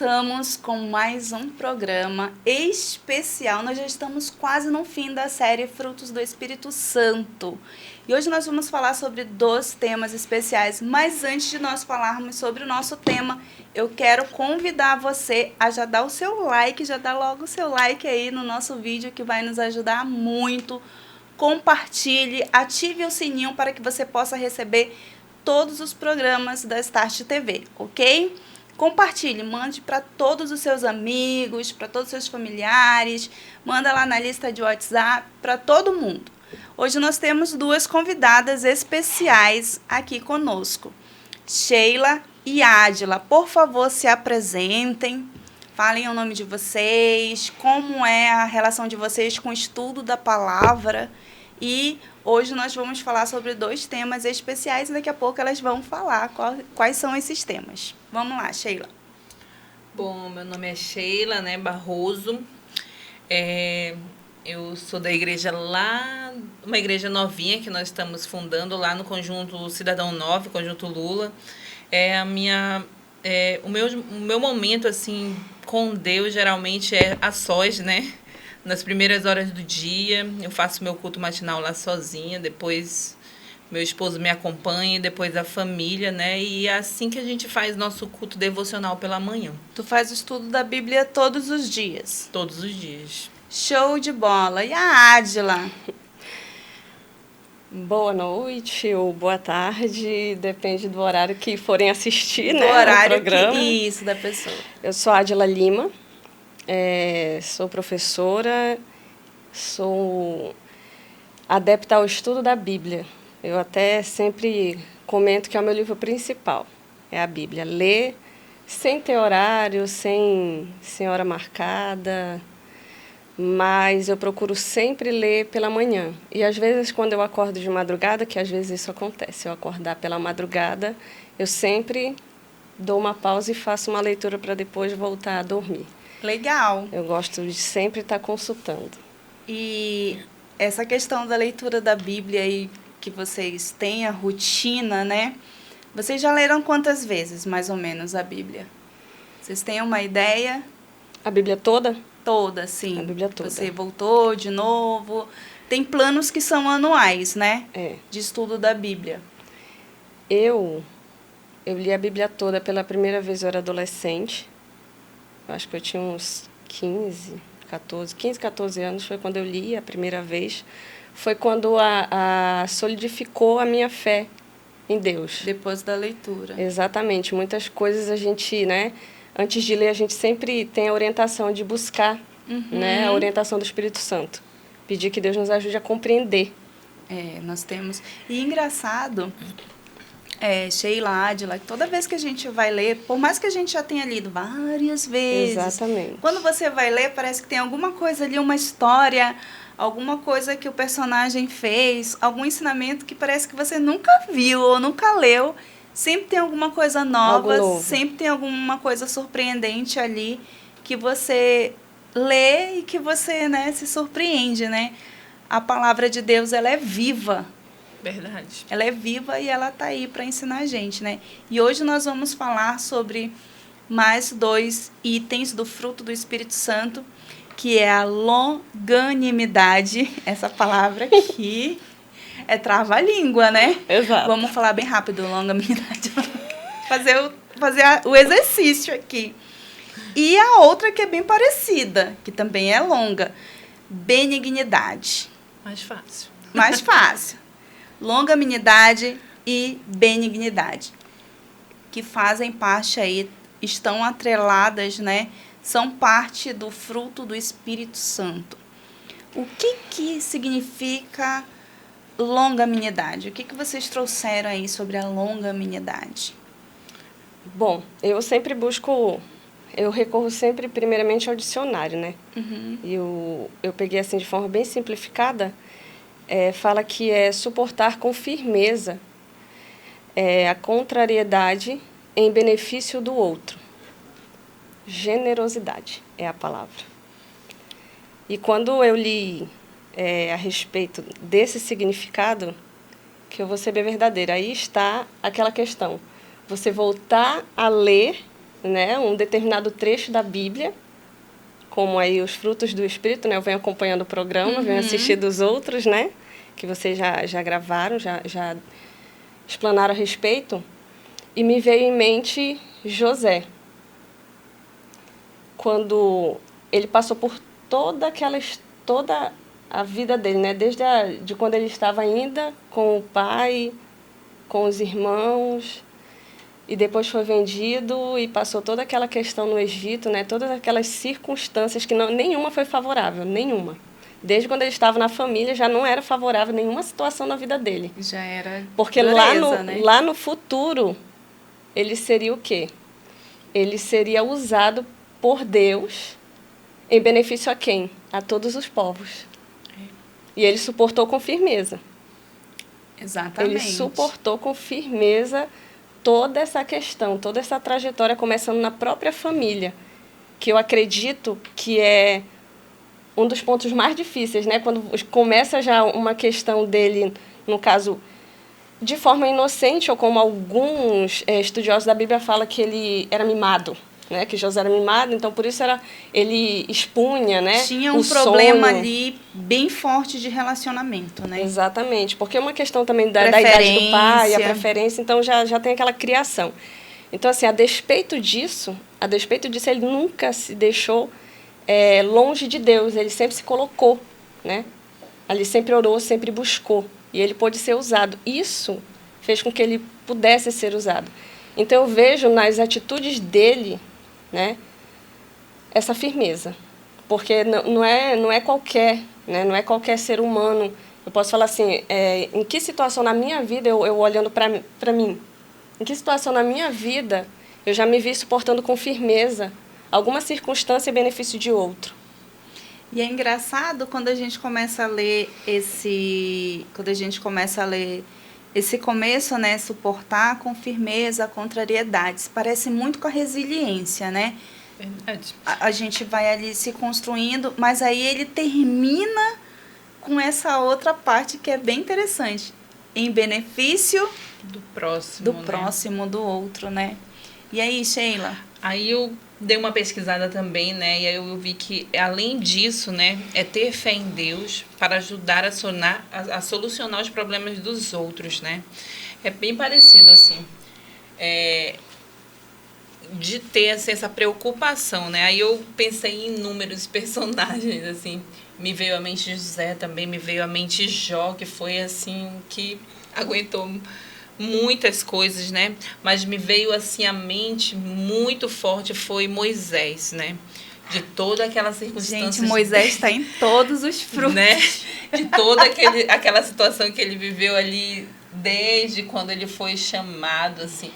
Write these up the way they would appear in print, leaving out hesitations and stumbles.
voltamos com mais um programa especial. Nós já estamos quase no fim da série Frutos do Espírito Santo. E hoje nós vamos falar sobre 2 temas especiais. Mas antes de nós falarmos sobre o nosso tema, eu quero convidar você a já dar o seu like, já dá logo o seu like aí no nosso vídeo, que vai nos ajudar muito. Compartilhe, ative o sininho para que você possa receber todos os programas da Start TV, ok? Compartilhe, mande para todos os seus amigos, para todos os seus familiares, manda lá na lista de WhatsApp, para todo mundo. Hoje nós temos 2 convidadas especiais aqui conosco, Sheila e Adila. Por favor, se apresentem, falem o nome de vocês, como é a relação de vocês com o estudo da palavra. E hoje nós vamos falar sobre 2 temas especiais e daqui a pouco elas vão falar quais são esses temas. Vamos lá, Sheila. Bom, meu nome é Sheila, Barroso. Eu sou da igreja lá, uma igreja novinha que nós estamos fundando lá no Conjunto Cidadão 9, Conjunto Lula. O meu momento assim com Deus geralmente é a sós, nas primeiras horas do dia. Eu faço meu culto matinal lá sozinha, depois meu esposo me acompanha, depois a família, E é assim que a gente faz nosso culto devocional pela manhã. Tu faz o estudo da Bíblia todos os dias? Todos os dias. Show de bola. E a Adila? Boa noite ou boa tarde, depende do horário que forem assistir, do horário o programa. Isso, da pessoa. Eu sou a Adila Lima, sou professora, sou adepta ao estudo da Bíblia. Eu até sempre comento que é o meu livro principal, é a Bíblia. Ler sem ter horário, sem hora marcada, mas eu procuro sempre ler pela manhã. E às vezes quando eu acordo de madrugada, que às vezes isso acontece, eu acordar pela madrugada, eu sempre dou uma pausa e faço uma leitura para depois voltar a dormir. Legal. Eu gosto de sempre estar consultando. E essa questão da leitura da Bíblia aí, que vocês têm a rotina, Vocês já leram quantas vezes, mais ou menos, a Bíblia? Vocês têm uma ideia? A Bíblia toda? Toda, sim. A Bíblia toda. Você voltou de novo. Tem planos que são anuais, de estudo da Bíblia. Eu li a Bíblia toda pela primeira vez, eu era adolescente. Eu acho que eu tinha uns 15, 14 anos, foi quando eu li a primeira vez. Foi quando solidificou a minha fé em Deus. Depois da leitura. Exatamente. Muitas coisas a gente, antes de ler, a gente sempre tem a orientação de buscar, a orientação do Espírito Santo. Pedir que Deus nos ajude a compreender. Nós temos... E engraçado, Sheila, Adila, toda vez que a gente vai ler, por mais que a gente já tenha lido várias vezes... Exatamente. Quando você vai ler, parece que tem alguma coisa ali, uma história, alguma coisa que o personagem fez, algum ensinamento que parece que você nunca viu ou nunca leu. Sempre tem alguma coisa nova, sempre tem alguma coisa surpreendente ali que você lê e que você, se surpreende, A palavra de Deus, ela é viva. Verdade. Ela é viva e ela está aí para ensinar a gente, E hoje nós vamos falar sobre mais 2 itens do fruto do Espírito Santo, que é a longanimidade. Essa palavra aqui é trava-língua, Exato. Vamos falar bem rápido, longanimidade. fazer o exercício aqui. E a outra que é bem parecida, que também é longa, benignidade. Mais fácil. Mais fácil. Longanimidade e benignidade, que fazem parte aí, estão atreladas, São parte do fruto do Espírito Santo. O que significa longanimidade? O que vocês trouxeram aí sobre a longanimidade? Bom, eu recorro sempre primeiramente ao dicionário, E eu peguei assim de forma bem simplificada, fala que é suportar com firmeza a contrariedade em benefício do outro. Generosidade é a palavra. E quando eu li a respeito desse significado, que eu vou ser bem verdadeira, aí está aquela questão. Você voltar a ler né, um determinado trecho da Bíblia, como aí os frutos do Espírito, né? Eu venho acompanhando o programa, venho assistindo os outros, né? Que vocês já gravaram, já explanaram a respeito. E me veio em mente José. Quando ele passou por toda a vida dele, né? De quando ele estava ainda com o pai, com os irmãos, e depois foi vendido e passou toda aquela questão no Egito, né? Todas aquelas circunstâncias que nenhuma foi favorável, nenhuma. Desde quando ele estava na família já não era favorável nenhuma situação na vida dele. Já era porque dureza, né? lá no futuro ele seria o quê? Ele seria usado por Deus em benefício a quem? A todos os povos. E ele suportou com firmeza. Exatamente. Ele suportou com firmeza toda essa questão, toda essa trajetória, começando na própria família, que eu acredito que é um dos pontos mais difíceis, né? Quando começa já uma questão dele, no caso, de forma inocente, ou como alguns estudiosos da Bíblia falam que ele era mimado, né? Que José era mimado, então por isso ele expunha, né? Tinha um problema ali bem forte de relacionamento, né? Exatamente, porque é uma questão também da idade do pai, a preferência, então já tem aquela criação. Então, assim, a despeito disso, ele nunca se deixou longe de Deus, ele sempre se colocou, né? Ele sempre orou, sempre buscou, e ele pôde ser usado. Isso fez com que ele pudesse ser usado. Então, eu vejo nas atitudes dele, né, essa firmeza, porque não é qualquer, né, não é qualquer ser humano. Eu posso falar assim, em que situação na minha vida, eu olhando para mim, em que situação na minha vida eu já me vi suportando com firmeza alguma circunstância em benefício de outro. E é engraçado quando a gente começa a ler esse começo, né, suportar com firmeza contrariedades. Parece muito com a resiliência, né? Verdade. A gente vai ali se construindo, mas aí ele termina com essa outra parte que é bem interessante. Em benefício do próximo, do próximo, do outro, né? E aí, Sheila? Aí eu dei uma pesquisada também, né? E aí eu vi que, além disso, né, é ter fé em Deus para ajudar a solucionar os problemas dos outros, né? É bem parecido, assim. De ter assim, essa preocupação, né? Aí eu pensei em inúmeros personagens, assim. Me veio à mente José também, me veio à mente Jó, que foi, assim, que aguentou muitas coisas, né? Mas me veio assim à mente muito forte foi Moisés, né? De toda aquela circunstância. Gente, Moisés está em todos os frutos. Né? De toda aquela situação que ele viveu ali desde quando ele foi chamado, assim.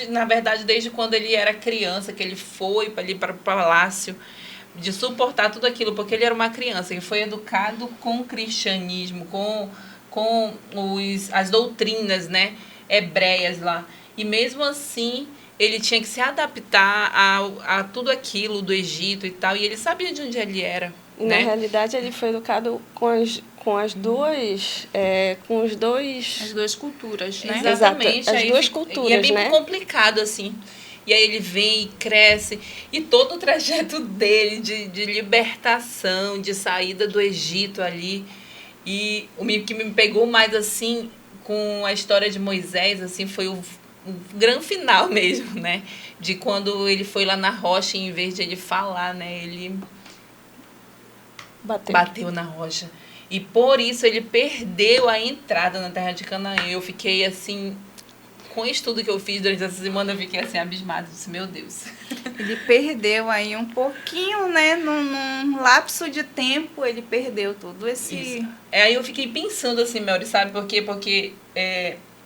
Na verdade, desde quando ele era criança, que ele foi ali para o palácio, de suportar tudo aquilo, porque ele era uma criança, ele foi educado com o cristianismo, com as doutrinas, né, hebreias lá. E mesmo assim, ele tinha que se adaptar a tudo aquilo do Egito e tal, e ele sabia de onde ele era. E, né? Na realidade, ele foi educado as duas culturas, né? Exatamente. As duas culturas, e é bem né? complicado, assim. E aí ele vem e cresce, e todo o trajeto dele de libertação, de saída do Egito ali. E o que me pegou mais, assim, com a história de Moisés, assim, foi o grande final mesmo, né? De quando ele foi lá na rocha, e em vez de ele falar, né? Ele bateu na rocha. E por isso ele perdeu a entrada na terra de Canaã. Eu fiquei, assim... Com o estudo que eu fiz durante essa semana, eu fiquei assim, abismada. Eu disse, meu Deus. Ele perdeu aí um pouquinho, né? Num lapso de tempo, ele perdeu todo esse... Isso. Aí eu fiquei pensando assim, Melry, sabe por quê? Porque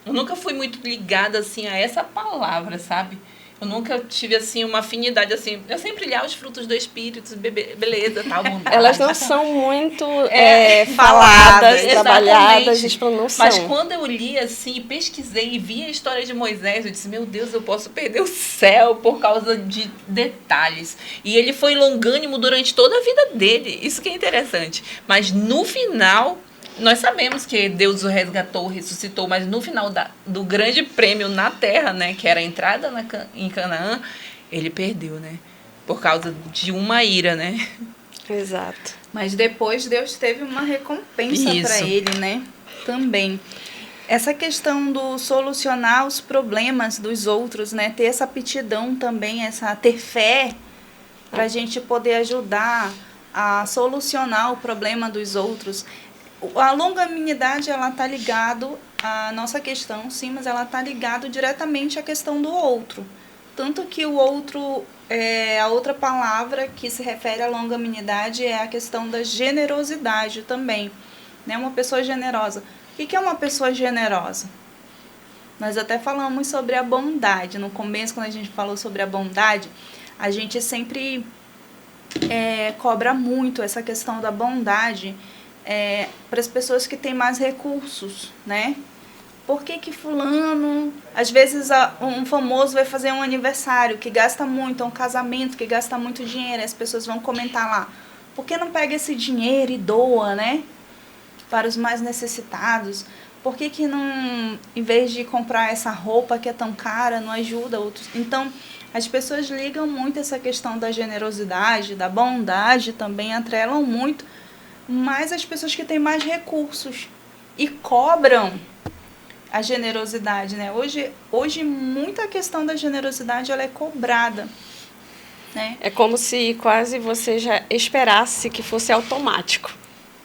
eu nunca fui muito ligada, assim, a essa palavra, sabe? Eu nunca tive, assim, uma afinidade, assim... Eu sempre li os frutos do Espírito, beleza, tal, bondade. Elas não são muito faladas, trabalhadas, não são. Mas quando eu li, assim, pesquisei e vi a história de Moisés, eu disse, meu Deus, eu posso perder o céu por causa de detalhes. E ele foi longânimo durante toda a vida dele. Isso que é interessante. Mas no final... Nós sabemos que Deus o resgatou, ressuscitou, mas no final do grande prêmio na terra, né, que era a entrada em Canaã, ele perdeu, né? Por causa de uma ira, né? Exato. Mas depois Deus teve uma recompensa para ele, né? Também. Essa questão do solucionar os problemas dos outros, né? Ter essa aptidão também, ter fé para a gente poder ajudar a solucionar o problema dos outros. A longanimidade, ela está ligado à nossa questão, sim, mas ela está ligado diretamente à questão do outro. Tanto que o outro, a outra palavra que se refere à longanimidade é a questão da generosidade também, né? Uma pessoa generosa. O que é uma pessoa generosa? Nós até falamos sobre a bondade. No começo, quando a gente falou sobre a bondade, a gente sempre cobra muito essa questão da bondade para as pessoas que têm mais recursos, né? Por que fulano, às vezes um famoso vai fazer um aniversário que gasta muito, um casamento que gasta muito dinheiro, as pessoas vão comentar lá, por que não pega esse dinheiro e doa, né? Para os mais necessitados? Por que não, em vez de comprar essa roupa que é tão cara, não ajuda outros? Então, as pessoas ligam muito essa questão da generosidade, da bondade também, atrelam muito, mas as pessoas que têm mais recursos e cobram a generosidade, né? Hoje muita questão da generosidade ela é cobrada, né? É como se quase você já esperasse que fosse automático.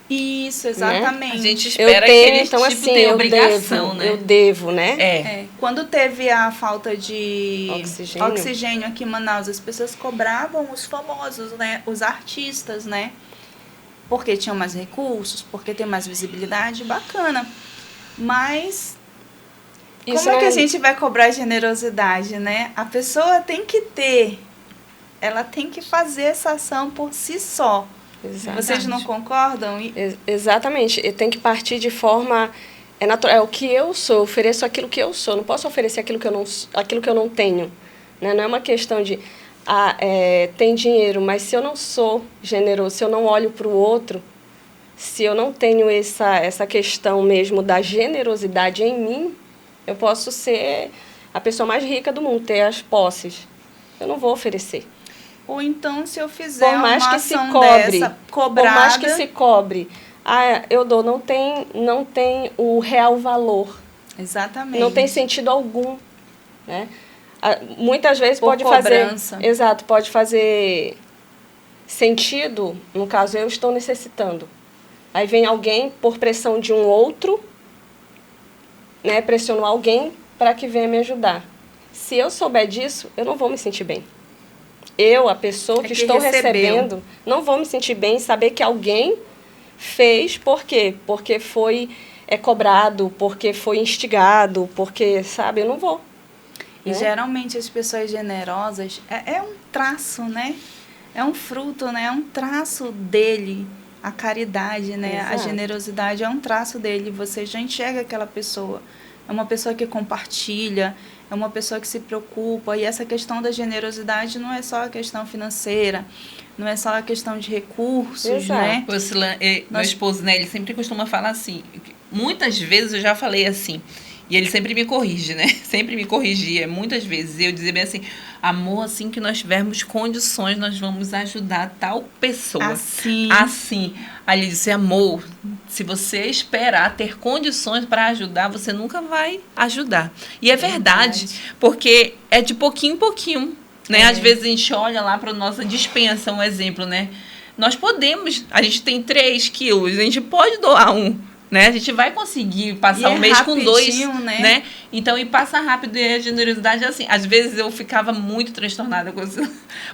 Isso, exatamente. Né? A gente espera que eles então, tipo, assim, tenham obrigação, né? Eu devo, né? Quando teve a falta de oxigênio aqui em Manaus, as pessoas cobravam os famosos, né? Os artistas, né? Porque tinham mais recursos, porque tem mais visibilidade, bacana. Mas como é que a gente vai cobrar generosidade, né? A pessoa tem que ela tem que fazer essa ação por si só. Exatamente. Vocês não concordam? Exatamente. Tem que partir de forma natural. É o que eu sou, eu ofereço aquilo que eu sou. Não posso oferecer aquilo que eu não tenho. Né? Não é uma questão de tem dinheiro, mas se eu não sou generoso, se eu não olho para o outro, se eu não tenho essa questão mesmo da generosidade em mim, eu posso ser a pessoa mais rica do mundo, ter as posses. Eu não vou oferecer. Ou então, se eu fizer uma ação dessa, cobrada... Por mais que se cobre, eu dou, não tem o real valor. Exatamente. Não tem sentido algum. Né? Muitas vezes pode fazer sentido, no caso, eu estou necessitando. Aí vem alguém, por pressão de um outro, né, pressionou alguém para que venha me ajudar. Se eu souber disso, eu não vou me sentir bem. Eu, a pessoa que estou recebendo, não vou me sentir bem em saber que alguém fez. Por quê? Porque foi cobrado, porque foi instigado, porque, sabe, eu não vou. E geralmente as pessoas generosas, é um traço, né? É um fruto, né? É um traço dele, a caridade, né? Exato. A generosidade é um traço dele. Você já enxerga aquela pessoa. É uma pessoa que compartilha, é uma pessoa que se preocupa. E essa questão da generosidade não é só a questão financeira, não é só a questão de recursos, exato, né? Meu esposo, né, ele sempre costuma falar assim, muitas vezes eu já falei assim, e ele sempre me corrige, né? Sempre me corrigia, muitas vezes. Eu dizia bem assim, amor, assim que nós tivermos condições, nós vamos ajudar tal pessoa. Assim. Aí ele disse, amor, se você esperar ter condições para ajudar, você nunca vai ajudar. E é verdade, porque é de pouquinho em pouquinho, né? Às vezes a gente olha lá para a nossa despensa, um exemplo, né? Nós podemos, a gente tem 3 quilos, a gente pode doar 1. Né? A gente vai conseguir passar um mês com 2, né? Então, e passa rápido, e a generosidade é assim. Às vezes eu ficava muito transtornada com isso,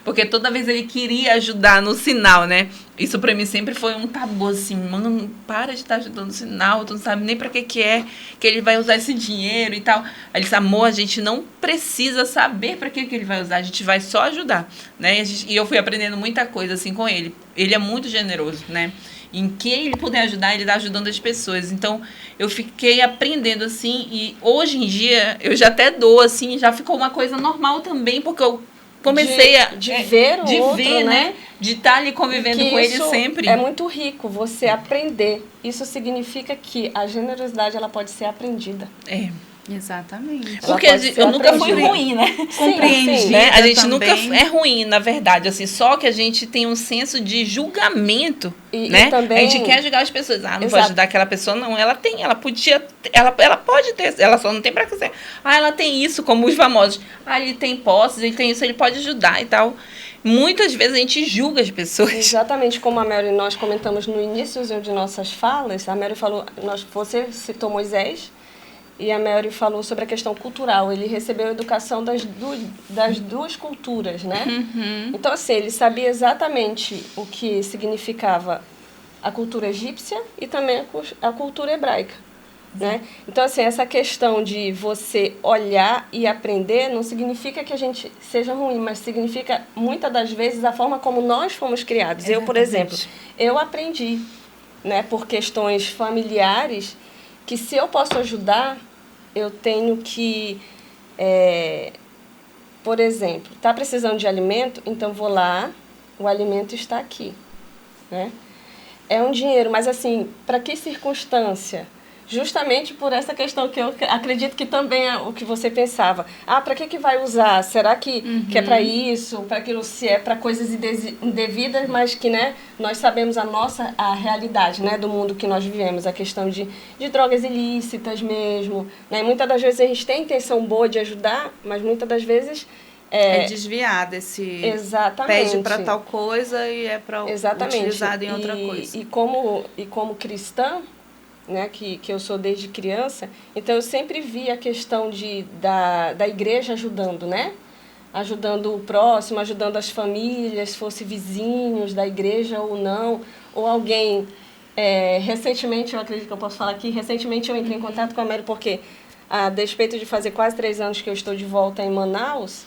porque toda vez ele queria ajudar no sinal, né? Isso pra mim sempre foi um tabu, assim, mano, para de estar ajudando no sinal, tu não sabe nem pra que é que ele vai usar esse dinheiro e tal. Aí ele disse, amor, a gente não precisa saber pra que ele vai usar, a gente vai só ajudar, né? E eu fui aprendendo muita coisa, assim, com ele. Ele é muito generoso, né? Em quem ele puder ajudar, ele está ajudando as pessoas. Então, eu fiquei aprendendo, assim, e hoje em dia, eu já até dou, assim, já ficou uma coisa normal também, porque eu comecei de ver o outro, né? De estar ali convivendo com ele sempre. É muito rico você aprender. Isso significa que a generosidade, ela pode ser aprendida. Exatamente. Porque eu nunca fui ruim, né? Compreendi, né? A gente nunca também. é ruim, na verdade, assim, só que a gente tem um senso de julgamento, E né? também, a gente quer julgar as pessoas. Não vou exato, ajudar aquela pessoa, não. Ela podia, ela pode ter, ela só não tem pra quiser. Ela tem isso, como os famosos. Ele tem posses, ele tem isso, ele pode ajudar e tal. Muitas vezes a gente julga as pessoas. exatamente como a Mary, nós comentamos no início de nossas falas, a Mary falou, você citou Moisés, e a Mary falou sobre a questão cultural. Ele recebeu a educação das duas culturas, né? Uhum. Então, assim, ele sabia exatamente o que significava a cultura egípcia e também a cultura hebraica, né? Então, assim, essa questão de você olhar e aprender não significa que a gente seja ruim, mas significa, muitas das vezes, a forma como nós fomos criados. Exatamente. Eu, por exemplo, eu aprendi, né, por questões familiares, que se eu posso ajudar, eu tenho que, por exemplo, está precisando de alimento, então vou lá, o alimento está aqui, né? É um dinheiro, mas assim, para que circunstância? Justamente por essa questão que eu acredito que também é o que você pensava. Para que vai usar? Será que é para isso? Para aquilo? Se é para coisas indevidas, mas que, né, nós sabemos a realidade, né, do mundo que nós vivemos. A questão de drogas ilícitas mesmo. Né? E muitas das vezes a gente tem intenção boa de ajudar, mas muitas das vezes... É desviado esse... Exatamente. Pede para tal coisa e é para utilizado em outra coisa. E como cristã, né, que eu sou desde criança, então eu sempre vi a questão da igreja ajudando, né? Ajudando o próximo, ajudando as famílias, fosse vizinhos da igreja ou não, ou alguém... recentemente, eu acredito que eu posso falar aqui, recentemente eu entrei em contato com a Mary porque, a despeito de fazer quase 3 anos que eu estou de volta em Manaus,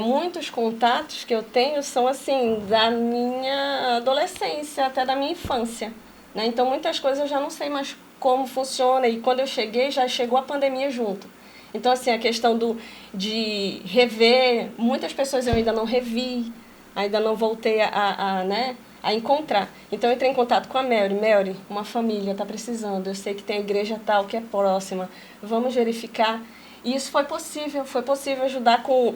muitos contatos que eu tenho são assim, da minha adolescência, até da minha infância. Né? Então, muitas coisas eu já não sei mais como funciona. E quando eu cheguei, já chegou a pandemia junto. Então, assim, a questão de rever, muitas pessoas eu ainda não revi, ainda não voltei a encontrar. Então, eu entrei em contato com a Mary. Mary, uma família está precisando, eu sei que tem a igreja tal que é próxima, vamos verificar. E isso foi possível ajudar com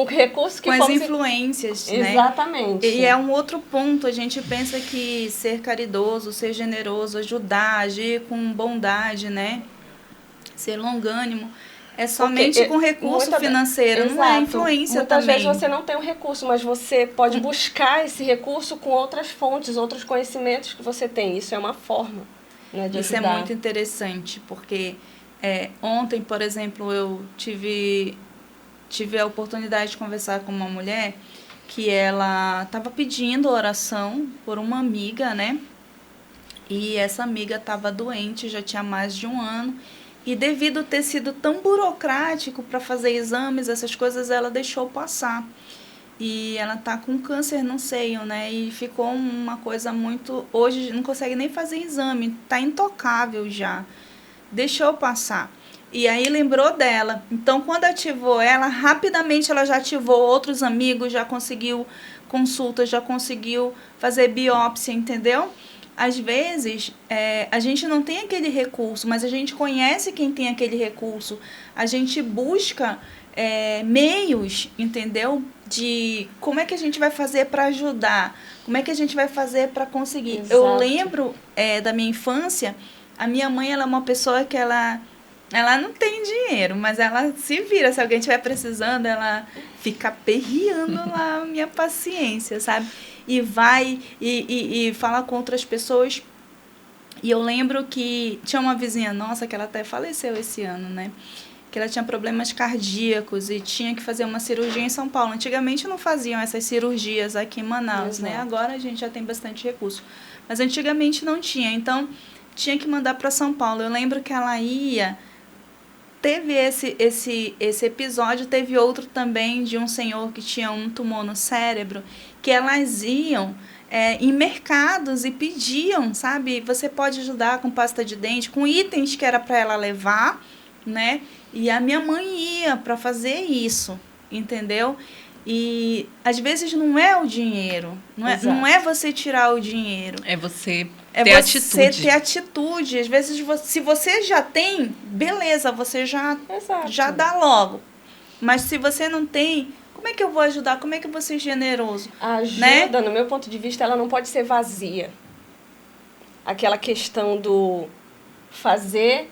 recursos que com as influências, né? Exatamente. E é um outro ponto, a gente pensa que ser caridoso, ser generoso, ajudar, agir com bondade, né? Ser longânimo, é somente com recurso financeiro, exato, não é influência muitas também. Muitas vezes você não tem um recurso, mas você pode buscar esse recurso com outras fontes, outros conhecimentos que você tem. Isso é uma forma, né, de ajudar. Isso é muito interessante, porque ontem, por exemplo, eu tive a oportunidade de conversar com uma mulher que ela estava pedindo oração por uma amiga, né? E essa amiga estava doente, já tinha mais de 1 ano. E devido a ter sido tão burocrático para fazer exames, essas coisas, ela deixou passar. E ela está com câncer no seio, né? E ficou uma coisa muito... Hoje não consegue nem fazer exame, está intocável já. Deixou passar. E aí lembrou dela. Então, quando ativou ela, rapidamente ela já ativou outros amigos, já conseguiu consulta, já conseguiu fazer biópsia, entendeu? Às vezes, a gente não tem aquele recurso, mas a gente conhece quem tem aquele recurso. A gente busca meios, entendeu? De como é que a gente vai fazer para ajudar, como é que a gente vai fazer para conseguir. Exato. Eu lembro da minha infância, a minha mãe ela é uma pessoa que ela não tem dinheiro, mas ela se vira. Se alguém estiver precisando, ela fica aperreando lá a minha paciência, sabe? E vai e fala com outras pessoas. E eu lembro que tinha uma vizinha nossa, que ela até faleceu esse ano, né? Que ela tinha problemas cardíacos e tinha que fazer uma cirurgia em São Paulo. Antigamente não faziam essas cirurgias aqui em Manaus, né? Agora a gente já tem bastante recurso. Mas antigamente não tinha, então tinha que mandar para São Paulo. Eu lembro que ela ia... Teve esse episódio, teve outro também de um senhor que tinha um tumor no cérebro, que elas iam em mercados e pediam, sabe? Você pode ajudar com pasta de dente, com itens que era para ela levar, né? E a minha mãe ia para fazer isso, entendeu? E às vezes não é o dinheiro, não é você tirar o dinheiro. É você É ter você atitude. ter atitude. Às vezes, se você já tem, beleza, você já dá logo. Mas se você não tem, como é que eu vou ajudar? Como é que eu vou ser generoso? A ajuda, né? no meu ponto de vista, ela não pode ser vazia. Aquela questão do fazer,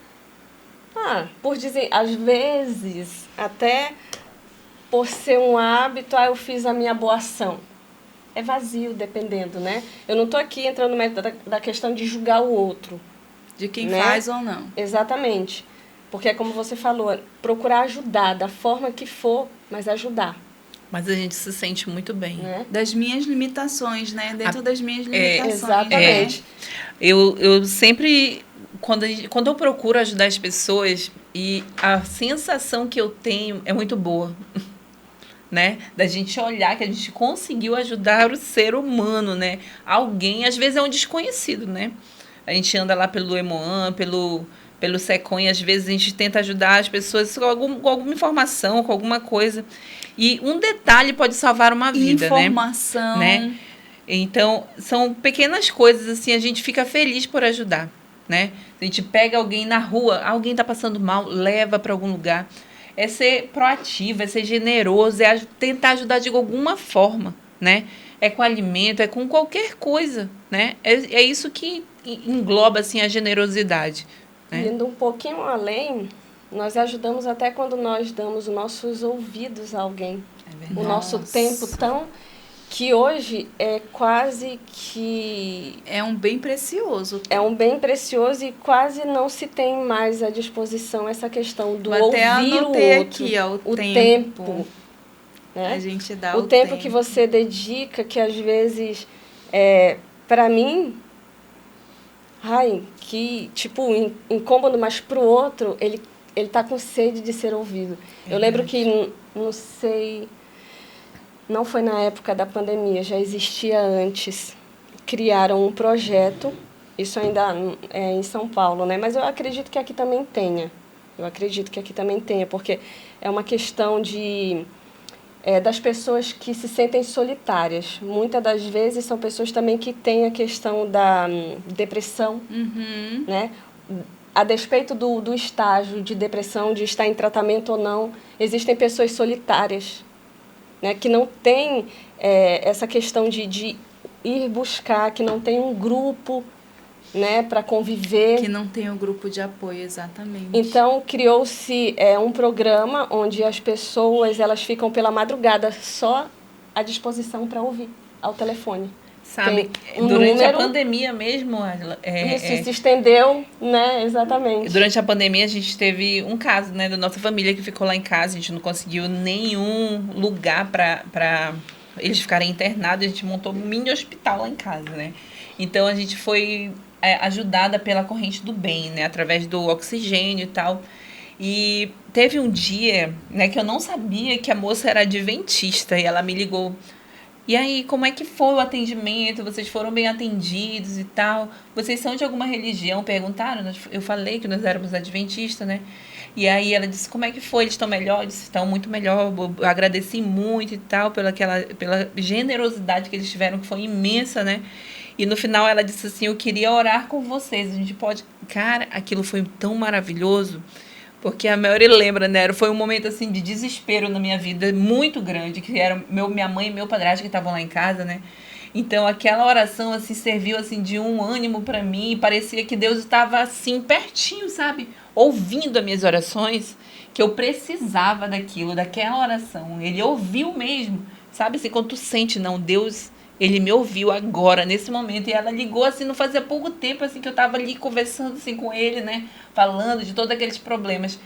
por dizer, às vezes, até por ser um hábito, eu fiz a minha boa ação. É vazio, dependendo, né? Eu não estou aqui entrando no mérito da questão de julgar o outro. De quem né? faz ou não. Exatamente. Porque é como você falou, procurar ajudar da forma que for, mas ajudar. Mas a gente se sente muito bem. Né? Das minhas limitações, né? Dentro das minhas limitações. Exatamente. Eu sempre, quando eu procuro ajudar as pessoas, e a sensação que eu tenho é muito boa. Né? Da gente olhar que a gente conseguiu ajudar o ser humano, né? Alguém, às vezes é um desconhecido, né? A gente anda lá pelo Emoan, pelo Secom, e às vezes a gente tenta ajudar as pessoas com alguma informação, com alguma coisa. E um detalhe pode salvar uma vida, informação. Né? Então, são pequenas coisas, assim, a gente fica feliz por ajudar, né? A gente pega alguém na rua, alguém está passando mal, leva para algum lugar. É ser proativo, é ser generoso, é tentar ajudar de alguma forma, né? É com alimento, é com qualquer coisa, né? É isso que engloba, assim, a generosidade. Né? Indo um pouquinho além, nós ajudamos até quando nós damos os nossos ouvidos a alguém. O nosso tempo tão... que hoje é quase que... É um bem precioso. É um bem precioso e quase não se tem mais à disposição essa questão do ouvir o outro. Aqui, ó, o tempo. Né? A gente dá o tempo que você dedica, que às vezes, para mim, que tipo, incômodo, mas para o outro, ele tá com sede de ser ouvido. Eu lembro que, não sei... Não foi na época da pandemia, já existia antes. Criaram um projeto, isso ainda é em São Paulo, né? Mas eu acredito que aqui também tenha. Porque é uma questão das pessoas que se sentem solitárias. Muitas das vezes são pessoas também que têm a questão da depressão, né? A despeito do estágio de depressão, de estar em tratamento ou não, existem pessoas solitárias, né, que não tem essa questão de ir buscar, que não tem um grupo, né, para conviver. Que não tem um grupo de apoio, exatamente. Então, criou-se um programa onde as pessoas elas ficam pela madrugada só à disposição para ouvir ao telefone. Sabe, durante a pandemia mesmo... Isso se estendeu, né? Exatamente. Durante a pandemia, a gente teve um caso, né, da nossa família que ficou lá em casa. A gente não conseguiu nenhum lugar para eles ficarem internados. A gente montou um mini hospital lá em casa, né? Então, a gente foi ajudada pela corrente do bem, né? Através do oxigênio e tal. E teve um dia, né, que eu não sabia que a moça era adventista. E ela me ligou... E aí, como é que foi o atendimento? Vocês foram bem atendidos e tal? Vocês são de alguma religião? Perguntaram. Eu falei que nós éramos adventistas, né? E aí ela disse, como é que foi? Eles estão melhores? Estão muito melhor. Eu agradeci muito e tal pela generosidade que eles tiveram, que foi imensa, né? E no final ela disse assim, eu queria orar com vocês. A gente pode... Cara, aquilo foi tão maravilhoso. Porque a Mary lembra, né? Foi um momento, assim, de desespero na minha vida, muito grande, que era minha mãe e meu padrasto que estavam lá em casa, né? Então, aquela oração, assim, serviu, assim, de um ânimo para mim, e parecia que Deus estava, assim, pertinho, sabe? Ouvindo as minhas orações, que eu precisava daquela oração. Ele ouviu mesmo, sabe? Assim, quando tu sente, não, Deus... Ele me ouviu agora, nesse momento, e ela ligou, assim, não fazia pouco tempo, assim, que eu estava ali conversando, assim, com ele, né, falando de todos aqueles problemas,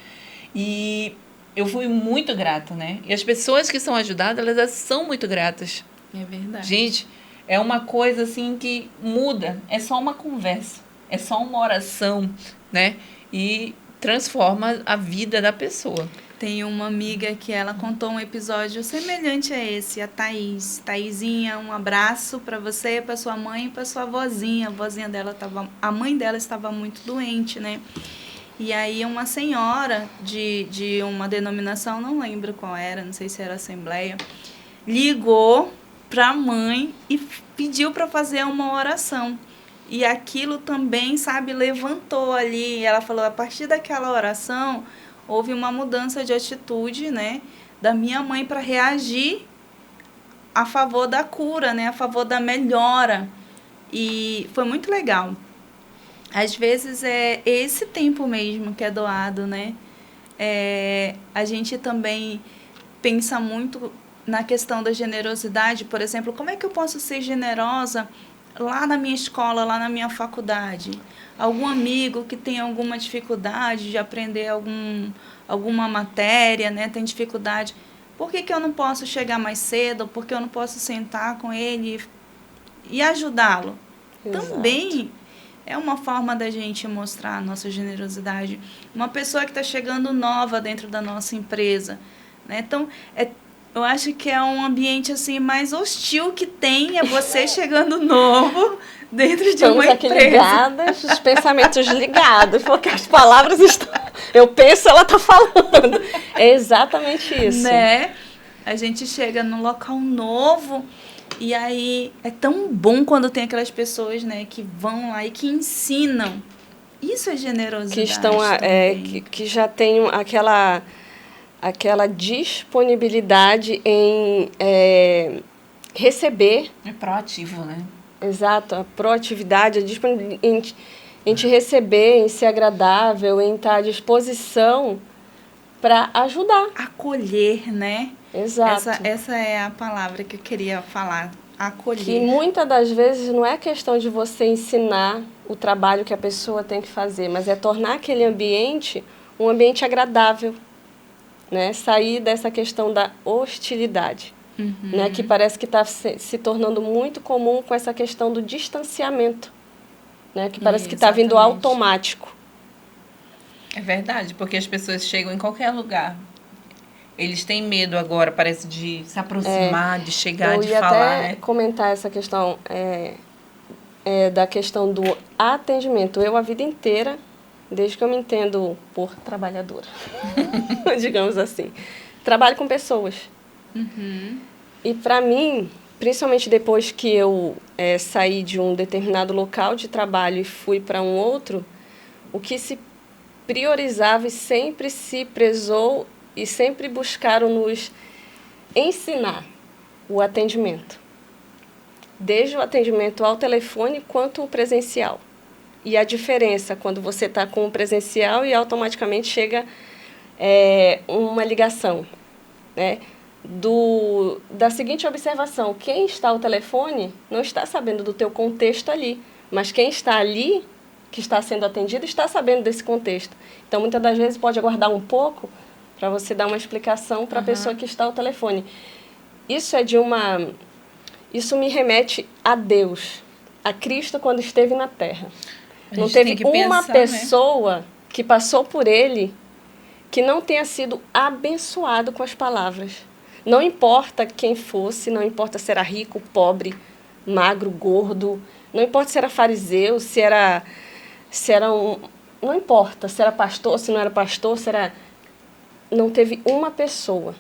e eu fui muito grata, né, e as pessoas que são ajudadas, elas são muito gratas. É verdade. Gente, é uma coisa, assim, que muda, é só uma conversa, é só uma oração, né, e transforma a vida da pessoa. Tem uma amiga que ela contou um episódio semelhante a esse, a Thaís. Thaisinha, um abraço para você, para sua mãe e para sua avózinha. A mãe dela estava muito doente, né? E aí uma senhora de uma denominação, não lembro qual era, não sei se era Assembleia, ligou para a mãe e pediu para fazer uma oração. E aquilo também, sabe, levantou ali. Ela falou, a partir daquela oração, houve uma mudança de atitude, né, da minha mãe para reagir a favor da cura, né, a favor da melhora. E foi muito legal. Às vezes é esse tempo mesmo que é doado, né? A gente também pensa muito na questão da generosidade. Por exemplo, como é que eu posso ser generosa lá na minha escola, lá na minha faculdade? Algum amigo que tem alguma dificuldade de aprender alguma matéria, né? Tem dificuldade. Por que eu não posso chegar mais cedo? Por que eu não posso sentar com ele e ajudá-lo? Exato. Também é uma forma da gente mostrar a nossa generosidade. Uma pessoa que está chegando nova dentro da nossa empresa, né? Então, eu acho que é um ambiente assim mais hostil que tem é você chegando novo dentro de uma empresa. Estamos aqui ligadas, os pensamentos ligados, porque as palavras estão... Eu penso, ela está falando. É exatamente isso. Né? A gente chega num local novo e aí é tão bom quando tem aquelas pessoas, né, que vão lá e que ensinam. Isso é generosidade. Que estão que já tem aquela disponibilidade em receber. É proativo, né? Exato, a proatividade, a disponibilidade em te receber, em ser agradável, em estar à disposição para ajudar. Acolher, né? Exato. Essa é a palavra que eu queria falar, acolher. Que muitas das vezes não é questão de você ensinar o trabalho que a pessoa tem que fazer, mas é tornar aquele ambiente um ambiente agradável, né? Sair dessa questão da hostilidade, né? Que parece que está se tornando muito comum com essa questão do distanciamento, né? Que parece que está vindo automático. É verdade, porque as pessoas chegam em qualquer lugar. Eles têm medo agora, parece, de se aproximar, de chegar, de falar. Eu ia até comentar essa questão da questão do atendimento. Eu, a vida inteira, desde que eu me entendo por trabalhadora, digamos assim, trabalho com pessoas. E, para mim, principalmente depois que eu saí de um determinado local de trabalho e fui para um outro, o que se priorizava e sempre se prezou e sempre buscaram nos ensinar o atendimento. Desde o atendimento ao telefone quanto o presencial. E a diferença quando você está com o presencial e automaticamente chega uma ligação, né? Da seguinte observação: quem está ao telefone não está sabendo do teu contexto ali, mas quem está ali, que está sendo atendido, está sabendo desse contexto. Então, muitas das vezes pode aguardar um pouco para você dar uma explicação para a pessoa que está ao telefone. Isso me remete a Deus, a Cristo quando esteve na Terra. Não teve uma pessoa que passou por ele que não tenha sido abençoado com as palavras. Não importa quem fosse, não importa se era rico, pobre, magro, gordo, não importa se era fariseu, não importa se era pastor, se não era pastor, não teve uma pessoa.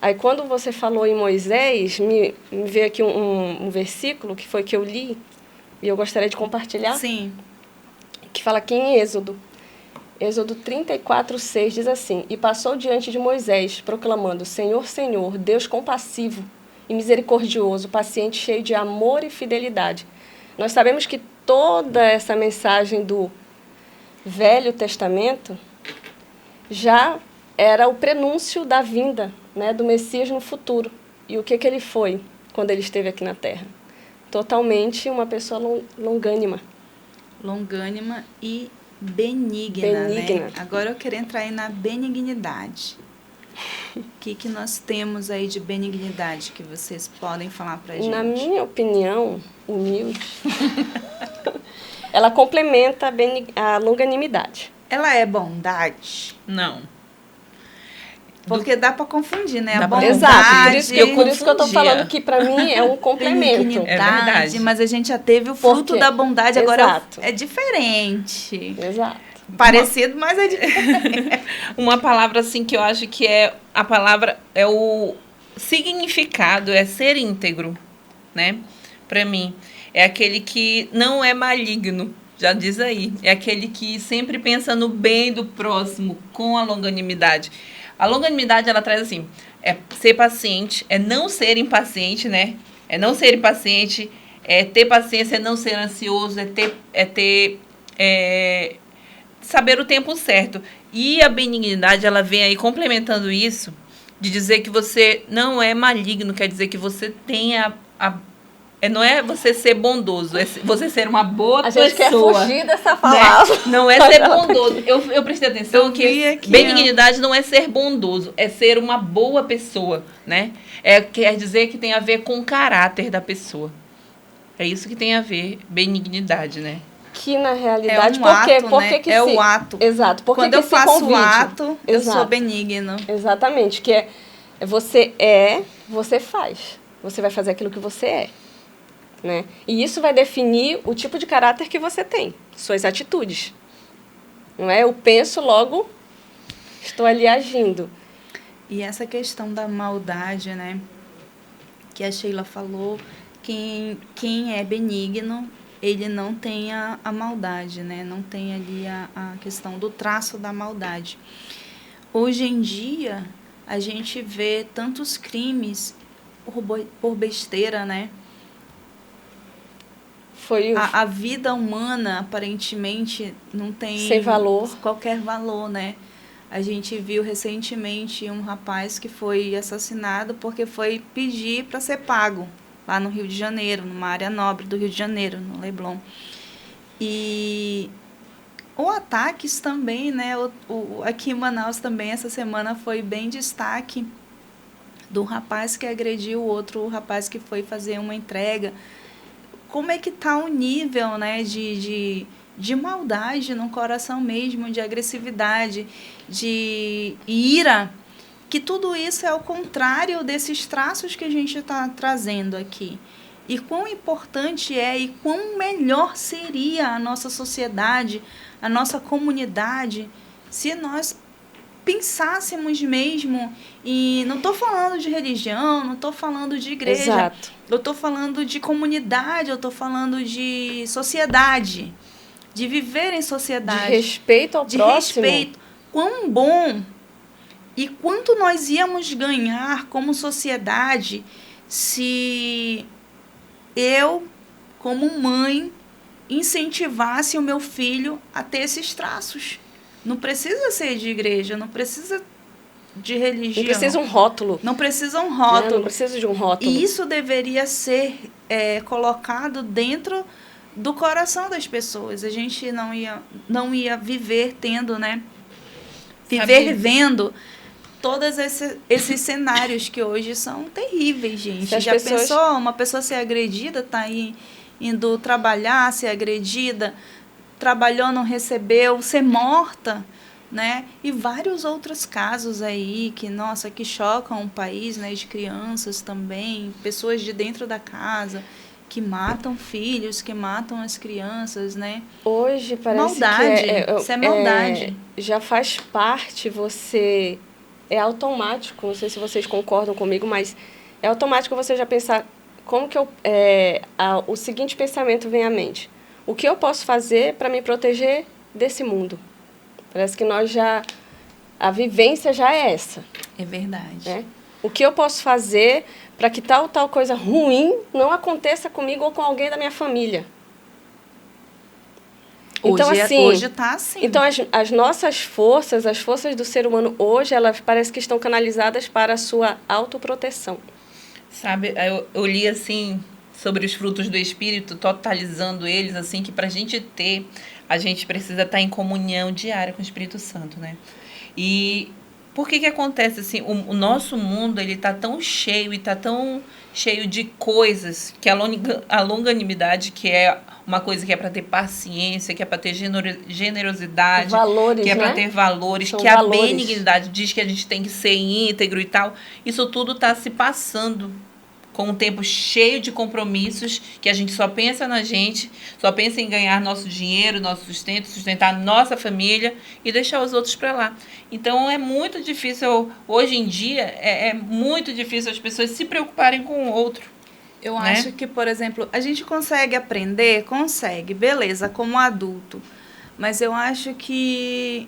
Aí, quando você falou em Moisés, me veio aqui um versículo que foi que eu li, e eu gostaria de compartilhar. Sim. Que fala aqui em Êxodo 34:6, diz assim: E passou diante de Moisés, proclamando: Senhor, Senhor, Deus compassivo e misericordioso, paciente, cheio de amor e fidelidade. Nós sabemos que toda essa mensagem do Velho Testamento já era o prenúncio da vinda, né, do Messias no futuro. E o que ele foi quando ele esteve aqui na Terra? Totalmente uma pessoa longânima. Longânima e benigna, né? Agora eu quero entrar aí na benignidade. O que nós temos aí de benignidade que vocês podem falar pra gente? Na minha opinião, humilde, ela complementa a longanimidade. Ela é bondade? Não. Porque dá para confundir, né? A bondade... Exato, por isso que eu estou falando que para mim é um complemento. É verdade. Mas a gente já teve o fruto da bondade, agora é diferente. Exato. Parecido, mas é diferente. Uma palavra assim que eu acho que é a palavra, é o significado é ser íntegro, né? Para mim, é aquele que não é maligno, já diz aí. É aquele que sempre pensa no bem do próximo, com a longanimidade. A longanimidade, ela traz assim, é ser paciente, é não ser impaciente, né? É não ser impaciente, é ter paciência, é não ser ansioso, saber o tempo certo. E a benignidade, ela vem aí complementando isso, de dizer que você não é maligno, quer dizer que você tem não é você ser bondoso, é você ser uma boa pessoa. A gente quer fugir dessa palavra. Né? Não é ser bondoso. Eu prestei atenção que benignidade não é ser bondoso, é ser uma boa pessoa, né? Quer dizer que tem a ver com o caráter da pessoa. É isso que tem a ver benignidade, né? Que na realidade, o ato. Exato. Quando eu faço o ato, eu sou benigno. Exatamente, você faz. Você vai fazer aquilo que você é, né? E isso vai definir o tipo de caráter que você tem, suas atitudes. Não é? Eu penso, logo estou ali agindo. E essa questão da maldade, né? Que a Sheila falou, quem é benigno, ele não tem a maldade, né? Não tem ali a questão do traço da maldade. Hoje em dia, a gente vê tantos crimes por besteira, né? A vida humana, aparentemente, não tem sem valor. Qualquer valor, né? A gente viu recentemente um rapaz que foi assassinado porque foi pedir para ser pago, lá no Rio de Janeiro, numa área nobre do Rio de Janeiro, no Leblon. E ou ataques também, né? Aqui em Manaus também, essa semana, foi bem destaque do rapaz que agrediu o outro rapaz que foi fazer uma entrega. Como é que está o nível, né, de maldade no coração mesmo, de agressividade, de ira, que tudo isso é o contrário desses traços que a gente está trazendo aqui. E quão importante é e quão melhor seria a nossa sociedade, a nossa comunidade, se nós pensássemos mesmo, e não estou falando de religião, não estou falando de igreja, exato, eu estou falando de comunidade, eu estou falando de sociedade, de viver em sociedade. De respeito ao próximo. De respeito. Quão bom e quanto nós íamos ganhar como sociedade se eu, como mãe, incentivasse o meu filho a ter esses traços. Não precisa ser de igreja, não precisa de religião. Não precisa um rótulo. Não precisa um rótulo. Não precisa de um rótulo. E isso deveria ser colocado dentro do coração das pessoas. A gente não ia viver tendo, né? Vendo todos esses cenários que hoje são terríveis, gente. Já pensou uma pessoa ser agredida, tá aí indo trabalhar, ser agredida, trabalhou, não recebeu, ser morta, né? E vários outros casos aí que chocam o país, né? De crianças também, pessoas de dentro da casa que matam filhos, que matam as crianças, né? Hoje parece maldade, que isso é maldade. Já faz parte, é automático, não sei se vocês concordam comigo, mas é automático você já pensar como que o seguinte pensamento vem à mente. O que eu posso fazer para me proteger desse mundo? Parece que a vivência já é essa. É verdade. Né? O que eu posso fazer para que tal coisa ruim não aconteça comigo ou com alguém da minha família? Hoje está assim. Então, as nossas forças, as forças do ser humano hoje, elas parece que estão canalizadas para a sua autoproteção. Sabe, eu li assim sobre os frutos do Espírito, totalizando eles, assim, que para a gente precisa estar em comunhão diária com o Espírito Santo, né? E por que acontece assim? O nosso mundo, ele está tão cheio e está tão cheio de coisas, que a longanimidade, que é uma coisa que é para ter paciência, que é para ter generosidade, valores, que é para né? ter valores, São que valores. A benignidade diz que a gente tem que ser íntegro e tal. Isso tudo está se passando com um tempo cheio de compromissos, que a gente só pensa na gente, só pensa em ganhar nosso dinheiro, nosso sustento, sustentar nossa família e deixar os outros para lá. Então é muito difícil, hoje em dia, é muito difícil as pessoas se preocuparem com o outro. Eu acho que, por exemplo, a gente consegue aprender? Consegue, beleza, como adulto. Mas eu acho que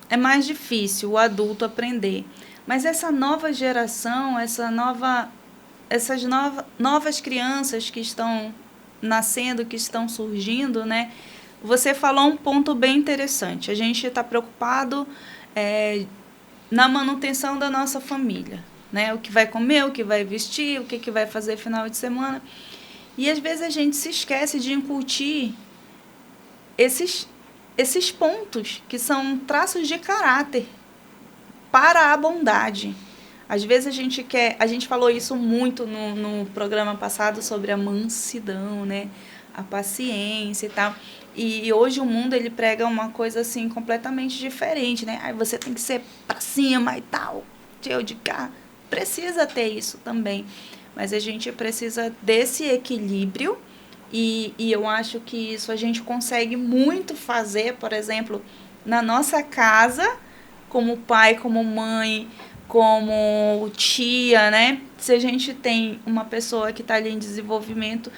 é mais difícil o adulto aprender. Mas essa nova geração, essas novas crianças que estão nascendo, que estão surgindo, né? Você falou um ponto bem interessante. A gente está preocupado na manutenção da nossa família, né? O que vai comer, o que vai vestir, o que vai fazer final de semana. E às vezes a gente se esquece de incutir esses pontos que são traços de caráter para a bondade. Às vezes a gente falou isso muito no programa passado sobre a mansidão, né? A paciência e tal. E hoje o mundo ele prega uma coisa assim completamente diferente, né? Você tem que ser pra cima e tal, cheio de cá. Precisa ter isso também. Mas a gente precisa desse equilíbrio e eu acho que isso a gente consegue muito fazer, por exemplo, na nossa casa, como pai, como mãe, como tia, né? Se a gente tem uma pessoa que está ali em desenvolvimento,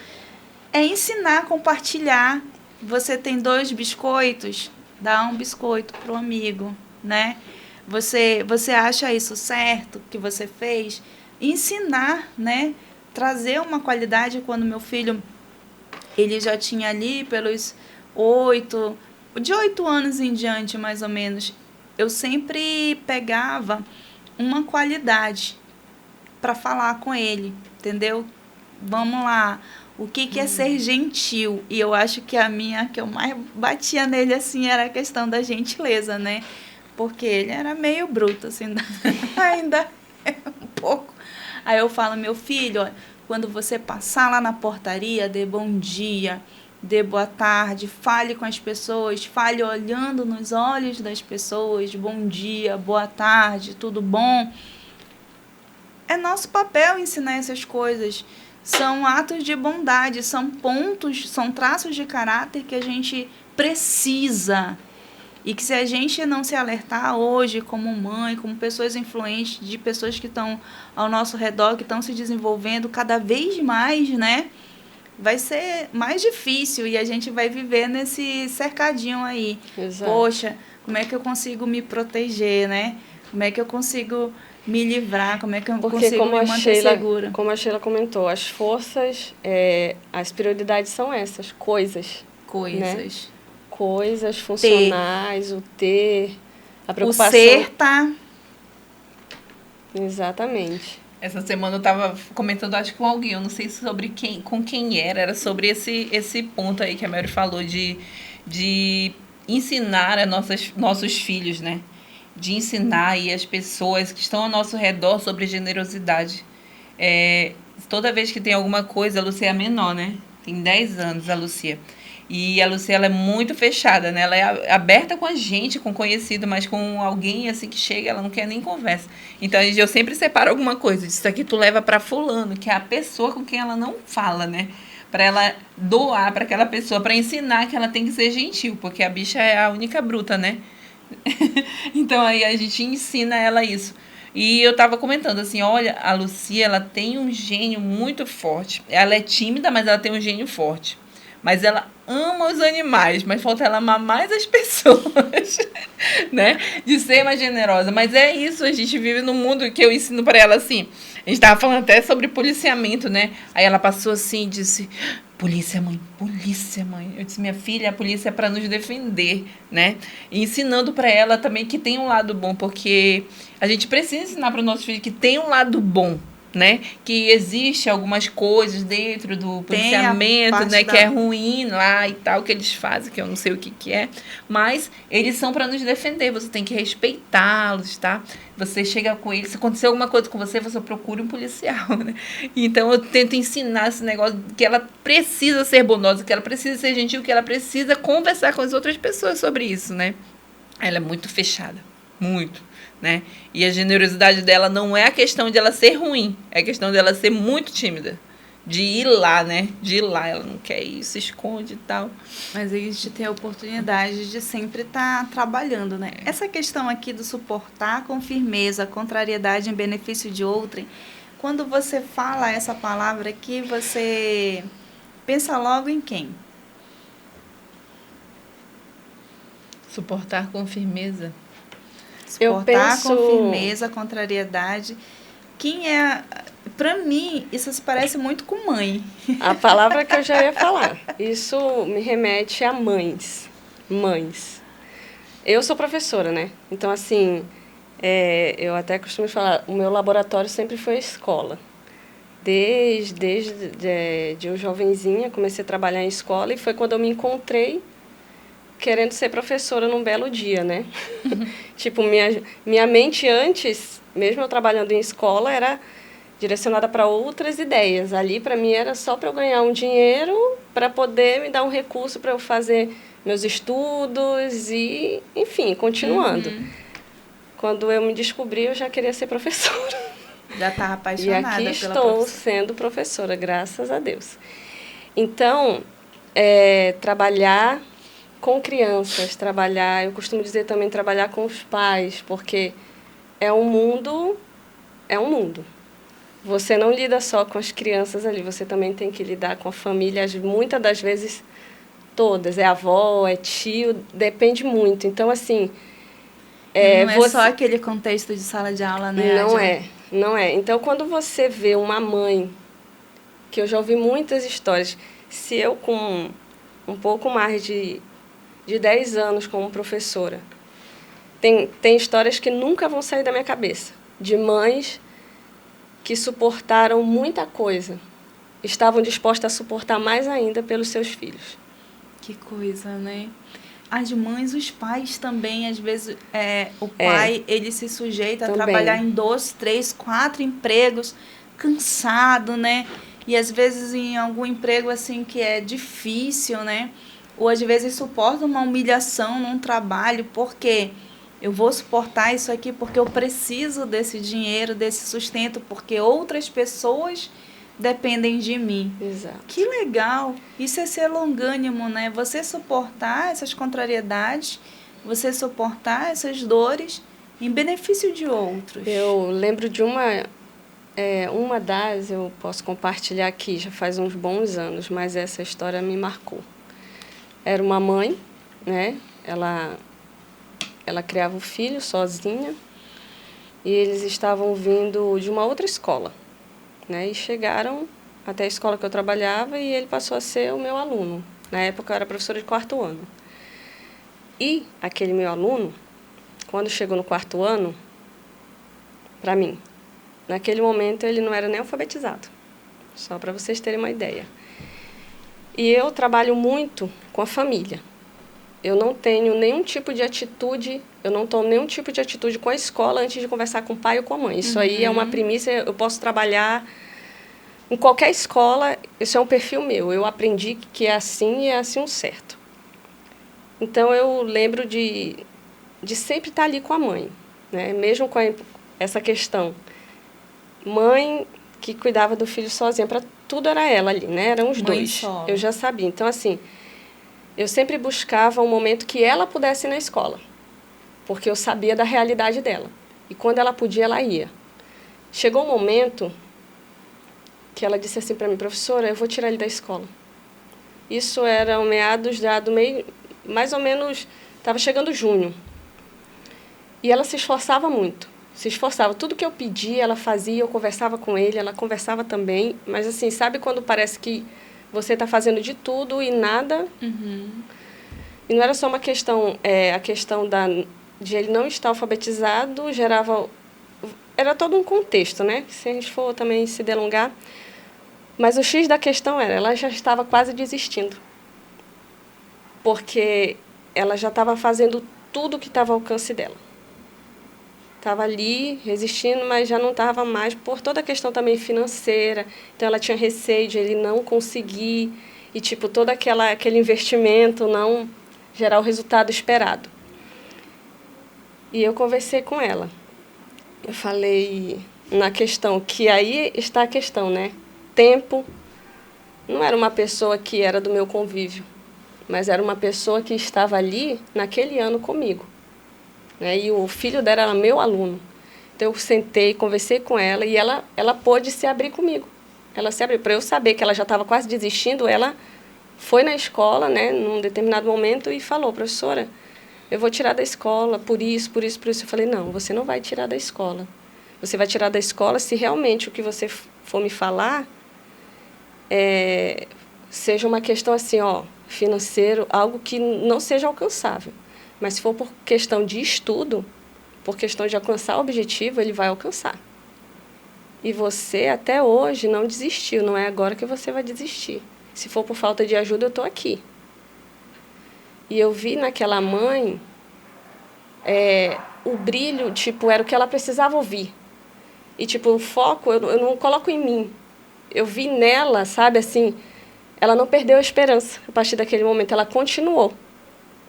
é ensinar, compartilhar. Você tem 2 biscoitos, dá um biscoito pro amigo, né? Você acha isso certo que você fez? Ensinar, né? Trazer uma qualidade. Quando meu filho, ele já tinha ali pelos 8 anos em diante, mais ou menos, eu sempre pegava uma qualidade para falar com ele, entendeu? Vamos lá, o que é ser gentil? E eu acho que a minha, que eu mais batia nele, assim, era a questão da gentileza, né? Porque ele era meio bruto, assim, ainda é um pouco. Aí eu falo, meu filho, ó, quando você passar lá na portaria, dê bom dia, dê boa tarde, fale com as pessoas, fale olhando nos olhos das pessoas, bom dia, boa tarde, tudo bom? É nosso papel ensinar essas coisas. São atos de bondade, são pontos, são traços de caráter que a gente precisa. E que se a gente não se alertar hoje como mãe, como pessoas influentes, de pessoas que estão ao nosso redor, que estão se desenvolvendo cada vez mais, né? Vai ser mais difícil e a gente vai viver nesse cercadinho aí. Exato. Poxa, como é que eu consigo me proteger, né? Como é que eu consigo me livrar? Como é que eu consigo me manter segura? Como a Sheila comentou, as forças, as prioridades são essas, coisas. Né? Coisas funcionais, o ter, a preocupação. O ser tá... Exatamente. Essa semana eu estava comentando, acho que com alguém, eu não sei sobre com quem era sobre esse ponto aí que a Mary falou de ensinar a nossos filhos, né? De ensinar aí as pessoas que estão ao nosso redor sobre generosidade. Toda vez que tem alguma coisa, a Lucia é a menor, né? Tem 10 anos a Lucia. E a Lucia, ela é muito fechada, né? Ela é aberta com a gente, com conhecido, mas com alguém assim que chega, ela não quer nem conversa. Então, eu sempre separo alguma coisa. Isso aqui tu leva para fulano, que é a pessoa com quem ela não fala, né? Para ela doar para aquela pessoa, para ensinar que ela tem que ser gentil, porque a bicha é a única bruta, né? Então, aí a gente ensina ela isso. E eu tava comentando assim, olha, a Lucia, ela tem um gênio muito forte. Ela é tímida, mas ela tem um gênio forte. Mas ela ama os animais, mas falta ela amar mais as pessoas, né? De ser mais generosa. Mas é isso, a gente vive num mundo que eu ensino para ela assim. A gente tava falando até sobre policiamento, né? Aí ela passou assim e disse, polícia, mãe, polícia, mãe. Eu disse, minha filha, a polícia é para nos defender, né? E ensinando para ela também que tem um lado bom, porque a gente precisa ensinar para o nosso filho que tem um lado bom, né? Que existe algumas coisas dentro do policiamento, né? Que é ruim lá e tal, que eles fazem, que eu não sei o que é. Mas eles são para nos defender. Você tem que respeitá-los, tá? Você chega com eles, se acontecer alguma coisa com você, você procura um policial, né? Então, eu tento ensinar esse negócio que ela precisa ser bondosa, que ela precisa ser gentil, que ela precisa conversar com as outras pessoas sobre isso, né? Ela é muito fechada. muito, né? E a generosidade dela não é a questão de ela ser ruim, é a questão dela ser muito tímida. De ir lá, né? De ir lá, ela não quer ir, se esconde e tal. Mas a gente tem a oportunidade de sempre estar trabalhando, né? Essa questão aqui do suportar com firmeza a contrariedade em benefício de outrem, quando você fala essa palavra aqui, você pensa logo em quem? Suportar com firmeza. Suportar com firmeza a contrariedade. Quem é... Para mim, isso se parece muito com mãe. A palavra que eu já ia falar. Isso me remete a mães. Mães. Eu sou professora, né? Então, assim, eu até costumo falar, o meu laboratório sempre foi a escola. Desde eu jovenzinha, comecei a trabalhar em escola e foi quando eu me encontrei querendo ser professora num belo dia, né? Tipo, minha mente antes, mesmo eu trabalhando em escola, era direcionada para outras ideias. Ali, para mim, era só para eu ganhar um dinheiro, para poder me dar um recurso para eu fazer meus estudos e, enfim, continuando. Quando eu me descobri, eu já queria ser professora. Já estava apaixonada pela profissão. E aqui estou sendo professora, graças a Deus. Então, trabalhar com crianças, eu costumo dizer também trabalhar com os pais, porque é um mundo. Você não lida só com as crianças ali, você também tem que lidar com a família, muitas das vezes todas, é avó, é tio, depende muito. Então, assim... não é só aquele contexto de sala de aula, né? Não é. Então, quando você vê uma mãe, que eu já ouvi muitas histórias, se eu com um pouco mais de 10 anos como professora, tem histórias que nunca vão sair da minha cabeça, de mães que suportaram muita coisa, estavam dispostas a suportar mais ainda pelos seus filhos. Que coisa, né? As mães, os pais também, às vezes, o pai, ele se sujeita a trabalhar em 2, 3, 4 empregos, cansado, né? E às vezes em algum emprego, assim, que é difícil, né? Ou às vezes suporta uma humilhação num trabalho, porque eu vou suportar isso aqui porque eu preciso desse dinheiro, desse sustento, porque outras pessoas dependem de mim. Exato. Que legal! Isso é ser longânimo, né? Você suportar essas contrariedades, você suportar essas dores em benefício de outros. Eu lembro de uma das, eu posso compartilhar aqui, já faz uns bons anos, mas essa história me marcou. Era uma mãe, né? Ela criava o filho sozinha e eles estavam vindo de uma outra escola, né? E chegaram até a escola que eu trabalhava e ele passou a ser o meu aluno. Na época eu era professora de 4º ano. E aquele meu aluno, quando chegou no 4º ano, para mim, naquele momento ele não era nem alfabetizado, só para vocês terem uma ideia. E eu trabalho muito com a família. Eu não tenho nenhum tipo de atitude, eu não tomo nenhum tipo de atitude com a escola antes de conversar com o pai ou com a mãe. Isso aí é uma premissa, eu posso trabalhar em qualquer escola, isso é um perfil meu. Eu aprendi que é assim e é assim o certo. Então, eu lembro de sempre estar ali com a mãe, né? Mesmo com essa questão. Mãe que cuidava do filho sozinha, para tudo era ela ali, né? Eram os dois. Solo. Eu já sabia. Então, assim, eu sempre buscava um momento que ela pudesse ir na escola, porque eu sabia da realidade dela. E quando ela podia, ela ia. Chegou um momento que ela disse assim para mim, professora, eu vou tirar ele da escola. Isso era meados já do meio, mais ou menos, estava chegando junho. E ela se esforçava muito, tudo que eu pedia, ela fazia, eu conversava com ele, ela conversava também, mas assim, sabe quando parece que você está fazendo de tudo e nada? E não era só uma questão, a questão de ele não estar alfabetizado, era todo um contexto, né? Se a gente for também se delongar. Mas o X da questão ela já estava quase desistindo. Porque ela já estava fazendo tudo que estava ao alcance dela. Estava ali, resistindo, mas já não estava mais, por toda a questão também financeira. Então, ela tinha receio de ele não conseguir e, tipo, todo aquele investimento não gerar o resultado esperado. E eu conversei com ela. Eu falei na questão, que aí está a questão, né? Tempo. Não era uma pessoa que era do meu convívio, mas era uma pessoa que estava ali naquele ano comigo, né? E o filho dela era meu aluno. Então eu sentei, conversei com ela e ela pôde se abrir comigo. Ela se abriu. Para eu saber que ela já estava quase desistindo, ela foi na escola, né, num determinado momento e falou: professora, eu vou tirar da escola por isso, por isso, por isso. Eu falei: não, você não vai tirar da escola. Você vai tirar da escola se realmente o que você for me falar seja uma questão assim, ó, financeiro, algo que não seja alcançável. Mas se for por questão de estudo, por questão de alcançar o objetivo, ele vai alcançar. E você, até hoje, não desistiu. Não é agora que você vai desistir. Se for por falta de ajuda, eu estou aqui. E eu vi naquela mãe o brilho, tipo, era o que ela precisava ouvir. E, tipo, o foco eu não coloco em mim. Eu vi nela, sabe, assim, ela não perdeu a esperança a partir daquele momento. Ela continuou.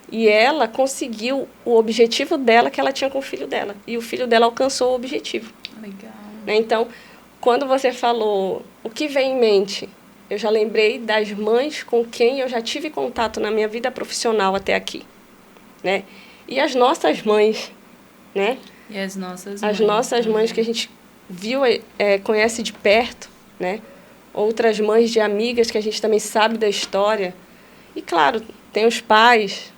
E ela conseguiu o objetivo dela que ela tinha com o filho dela. E o filho dela alcançou o objetivo. Legal. Né? Então, quando você falou o que vem em mente, eu já lembrei das mães com quem eu já tive contato na minha vida profissional até aqui. Né? E as nossas mães, né? E as nossas mães. As nossas mães que a gente viu, conhece de perto, né? Outras mães de amigas que a gente também sabe da história. E, claro, tem os pais,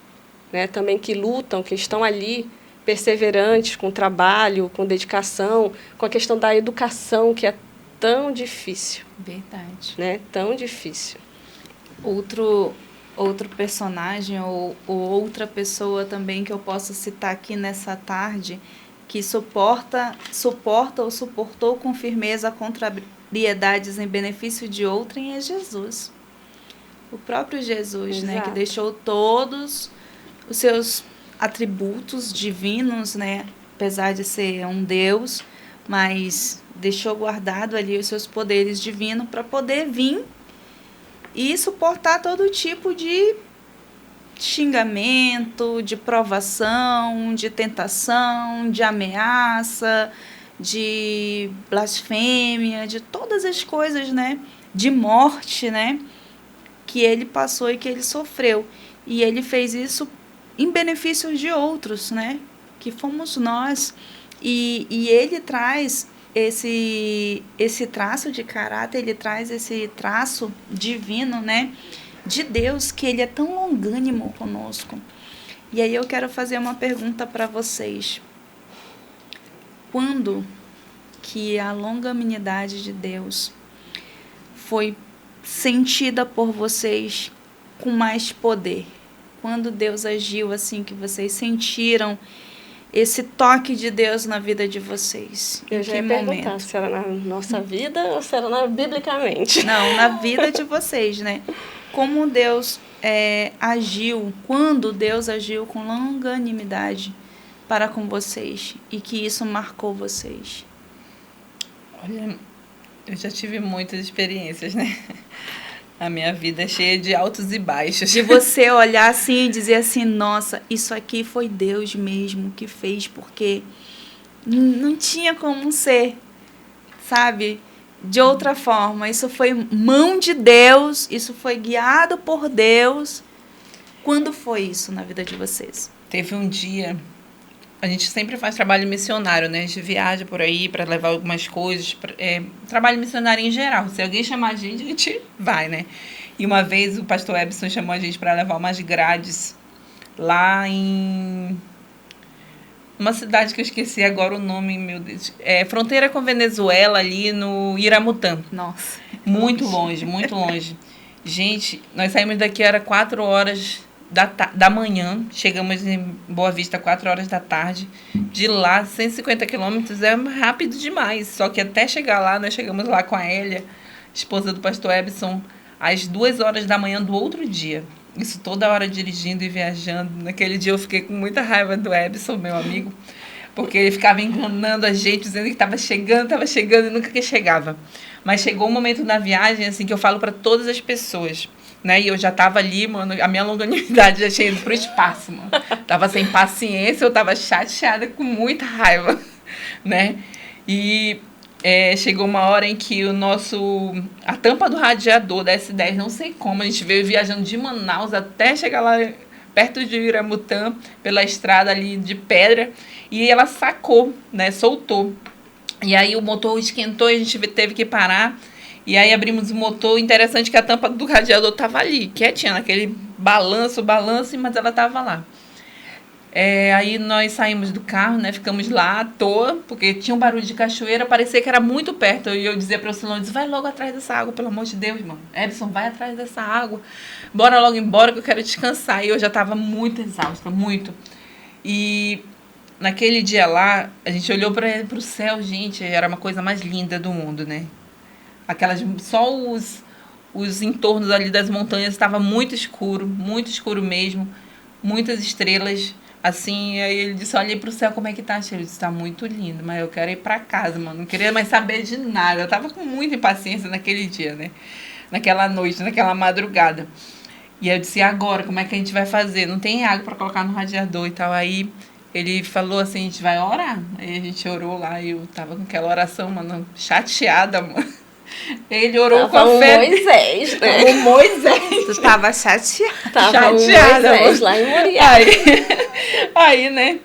né, também que lutam, que estão ali, perseverantes, com trabalho, com dedicação, com a questão da educação, que é tão difícil. Verdade. Né? Tão difícil. Outro personagem ou outra pessoa também que eu posso citar aqui nessa tarde, que suporta ou suportou com firmeza contrariedades em benefício de outrem, é Jesus. O próprio Jesus, né, que deixou todos os seus atributos divinos, né, apesar de ser um Deus, mas deixou guardado ali os seus poderes divinos para poder vir e suportar todo tipo de xingamento, de provação, de tentação, de ameaça, de blasfêmia, de todas as coisas, né, de morte, né, que ele passou e que ele sofreu. E ele fez isso em benefício de outros, né, que fomos nós. E ele traz esse traço de caráter, ele traz esse traço divino, né, de Deus, que ele é tão longânimo conosco. E aí eu quero fazer uma pergunta para vocês. Quando que a longanimidade de Deus foi sentida por vocês com mais poder? Quando Deus agiu assim, que vocês sentiram esse toque de Deus na vida de vocês? Eu já ia perguntar se era na nossa vida ou se era biblicamente. Não, na vida de vocês, né? Como Deus agiu, quando Deus agiu com longanimidade para com vocês e que isso marcou vocês? Olha, eu já tive muitas experiências, né? A minha vida é cheia de altos e baixos. De você olhar assim e dizer assim, nossa, isso aqui foi Deus mesmo que fez, porque não tinha como ser, sabe? De outra forma, isso foi mão de Deus, isso foi guiado por Deus. Quando foi isso na vida de vocês? Teve um dia, a gente sempre faz trabalho missionário, né? A gente viaja por aí para levar algumas coisas, trabalho missionário em geral. Se alguém chamar a gente vai, né? E uma vez o pastor Ebson chamou a gente para levar umas grades lá em uma cidade que eu esqueci agora o nome, meu Deus. Fronteira com Venezuela, ali no Iramutã. Nossa. Muito longe, muito longe. Gente, nós saímos daqui, era 4 horas da manhã, chegamos em Boa Vista 4 horas da tarde. De lá, 150 quilômetros é rápido demais. Só que até chegar lá, nós chegamos lá com a Hélia, esposa do pastor Ebson, às 2 horas da manhã do outro dia. Isso toda hora dirigindo e viajando. Naquele dia eu fiquei com muita raiva do Ebson, meu amigo, porque ele ficava enganando a gente, dizendo que estava chegando e nunca que chegava. Mas chegou um momento na viagem assim que eu falo para todas as pessoas. né? E eu já tava ali, mano, a minha longanimidade já tinha ido pro espaço, mano. Tava sem paciência, eu tava chateada, com muita raiva, né? E chegou uma hora em que a tampa do radiador da S10, não sei como, a gente veio viajando de Manaus até chegar lá perto de Iramutã, pela estrada ali de pedra, e ela sacou, né? Soltou. E aí o motor esquentou e a gente teve que parar. E aí abrimos o motor. Interessante que a tampa do radiador estava ali, quietinha, naquele balanço, mas ela estava lá. Aí nós saímos do carro, né? Ficamos lá à toa, porque tinha um barulho de cachoeira, parecia que era muito perto. E eu dizia para o Silão, vai logo atrás dessa água, pelo amor de Deus, irmão. Edson, vai atrás dessa água. Bora logo embora que eu quero descansar. E eu já estava muito exausta, muito. E naquele dia lá, a gente olhou para o céu, gente, era uma coisa mais linda do mundo, né? Só os entornos ali das montanhas estava muito escuro mesmo, muitas estrelas, assim. Aí ele disse, olhei pro céu, como é que tá? Eu disse, tá muito lindo, mas eu quero ir para casa, mano, não queria mais saber de nada. Eu tava com muita impaciência naquele dia, né? Naquela noite, naquela madrugada. E aí eu disse, e agora, como é que a gente vai fazer? Não tem água para colocar no radiador e tal. Aí ele falou assim, a gente vai orar. Aí a gente orou lá e eu tava com aquela oração, mano, chateada, mano. Ele orou com a fé. Moisés, né? O Moisés. Tu tava chateada. Tava Chateada, o Moisés lá em Moriá. Aí, né?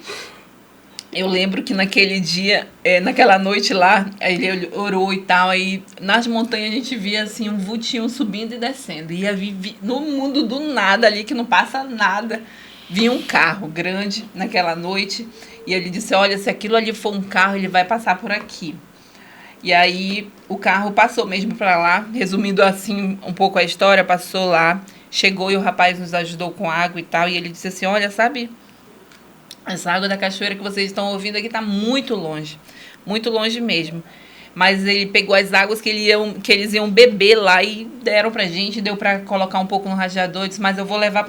Eu lembro que naquele dia, naquela noite lá, ele orou e tal, aí nas montanhas a gente via assim um vultinho subindo e descendo. E no mundo do nada ali, que não passa nada, vinha um carro grande naquela noite. E ele disse, olha, se aquilo ali for um carro, ele vai passar por aqui. E aí o carro passou mesmo para lá, resumindo assim um pouco a história, passou lá, chegou e o rapaz nos ajudou com água e tal. E ele disse assim, olha, sabe, essa água da cachoeira que vocês estão ouvindo aqui está muito longe mesmo. Mas ele pegou as águas que eles iam beber lá e deram pra gente, deu para colocar um pouco no radiador. Disse, mas eu vou levar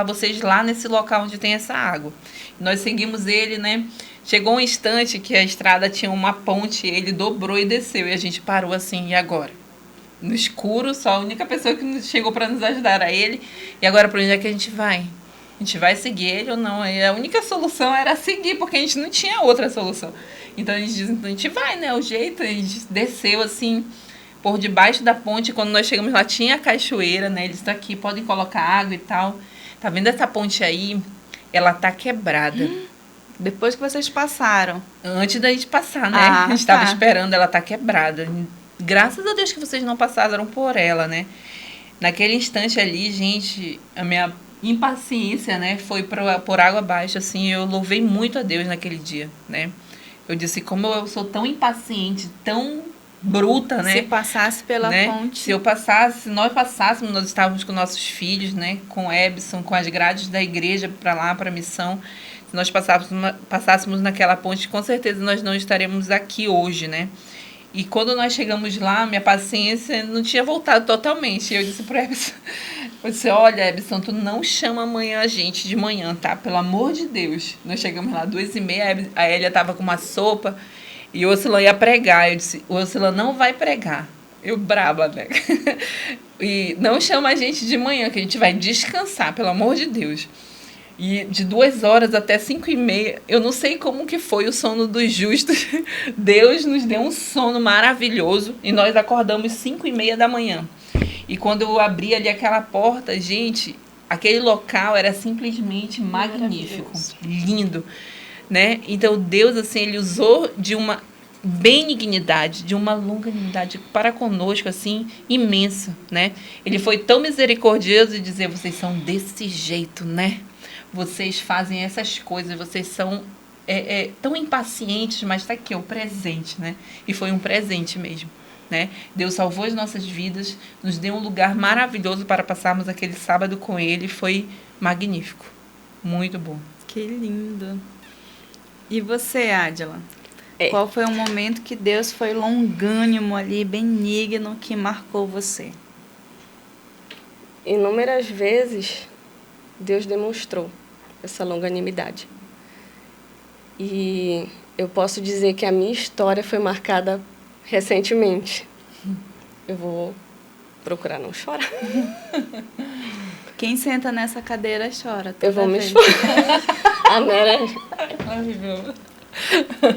vocês lá nesse local onde tem essa água. E nós seguimos ele, né? Chegou um instante que a estrada tinha uma ponte, ele dobrou e desceu. E a gente parou assim, e agora? No escuro, só a única pessoa que chegou para nos ajudar era ele. E agora, para onde é que a gente vai? A gente vai seguir ele ou não? E a única solução era seguir, porque a gente não tinha outra solução. Então a gente disse, então a gente vai, né? O jeito, a gente desceu assim, por debaixo da ponte. Quando nós chegamos lá, tinha a cachoeira, né? Eles estão aqui, podem colocar água e tal. Tá vendo essa ponte aí? Ela tá quebrada. Depois que vocês passaram. Antes da gente passar, né? A gente estava esperando, ela tá quebrada. Graças a Deus que vocês não passaram por ela, né? Naquele instante ali, gente, a minha impaciência, né? Foi por água abaixo, assim. Eu louvei muito a Deus naquele dia, né? Eu disse, como eu sou tão impaciente, tão bruta, né? Se passasse pela ponte. Se nós passássemos, nós estávamos com nossos filhos, né? Com o Ebson, com as grades da igreja para lá, para a missão. Se nós passássemos naquela ponte, com certeza nós não estaremos aqui hoje, né? E quando nós chegamos lá, minha paciência não tinha voltado totalmente. E eu disse para o Ebson, olha, Ebson, tu não chama amanhã a gente de manhã, tá? Pelo amor de Deus. Nós chegamos lá 2h30, a Elia estava com uma sopa e o Ocilão ia pregar. Eu disse, o Ocilão não vai pregar. Eu braba, né? E não chama a gente de manhã, que a gente vai descansar, pelo amor de Deus. E de 2 horas até 5h30, eu não sei como que foi o sono dos justos. Deus nos deu um sono maravilhoso e nós acordamos 5h30 da manhã. E quando eu abri ali aquela porta, gente, aquele local era simplesmente magnífico, lindo, né? Então Deus, assim, ele usou de uma benignidade, de uma longanimidade para conosco, assim, imensa, né? Ele foi tão misericordioso de dizer, vocês são desse jeito, né? Vocês fazem essas coisas, vocês são tão impacientes, mas está aqui o presente, né? E foi um presente mesmo, né? Deus salvou as nossas vidas, nos deu um lugar maravilhoso para passarmos aquele sábado com Ele, foi magnífico, muito bom. Que lindo. E você, Ádila? Qual foi o momento que Deus foi longânimo ali, benigno, que marcou você? Inúmeras vezes Deus demonstrou essa longanimidade. E eu posso dizer que a minha história foi marcada recentemente. Eu vou procurar não chorar. Quem senta nessa cadeira chora. Eu vou me vez. chorar. A Nera, Ela viveu.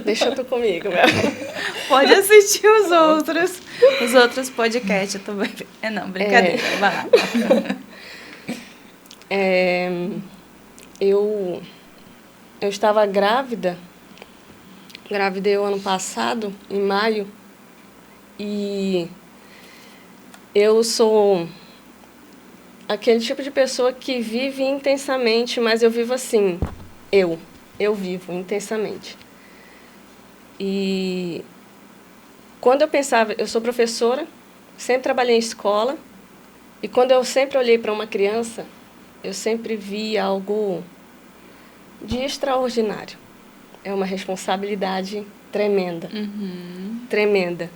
deixa tu comigo, meu. Pode assistir os outros podcasts também. Não, brincadeira. Vai lá. Eu estava grávida. Engravidei o ano passado, em maio. E eu sou aquele tipo de pessoa que vive intensamente, mas eu vivo assim. Eu vivo intensamente. E quando eu pensava, eu sou professora, sempre trabalhei em escola, e quando eu sempre olhei para uma criança, eu sempre vi algo de extraordinário. É uma responsabilidade tremenda, tremenda.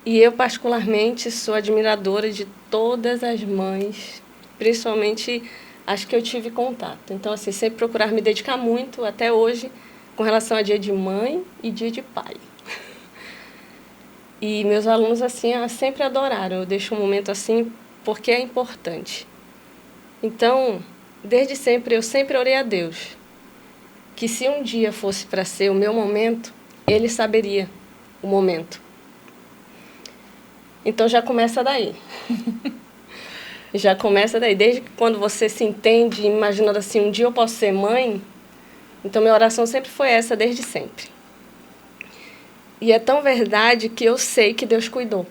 E eu, particularmente, sou admiradora de todas as mães, principalmente as que eu tive contato. Então, assim, sempre procurar me dedicar muito, até hoje, com relação a dia de mãe e dia de pai. E meus alunos, assim, sempre adoraram. Eu deixo um momento assim porque é importante. Então, desde sempre, eu sempre orei a Deus que se um dia fosse para ser o meu momento, Ele saberia o momento. Então, já começa daí. Já começa daí. Desde que quando você se entende, imaginando assim, um dia eu posso ser mãe, então minha oração sempre foi essa, desde sempre. E é tão verdade que eu sei que Deus cuidou.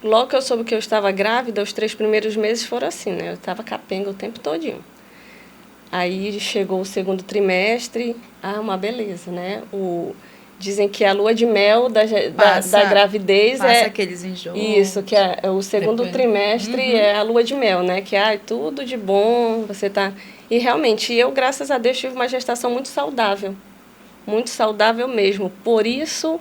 Logo que eu soube que eu estava grávida, os 3 primeiros meses foram assim, né? Eu estava capenga o tempo todinho. Aí chegou o 2º trimestre, uma beleza, né? Dizem que a lua de mel da gravidez passa aqueles enjoos. Isso, que é o 2º trimestre é a lua de mel, né? Que tudo de bom, você tá... E realmente, eu, graças a Deus, tive uma gestação muito saudável mesmo. Por isso,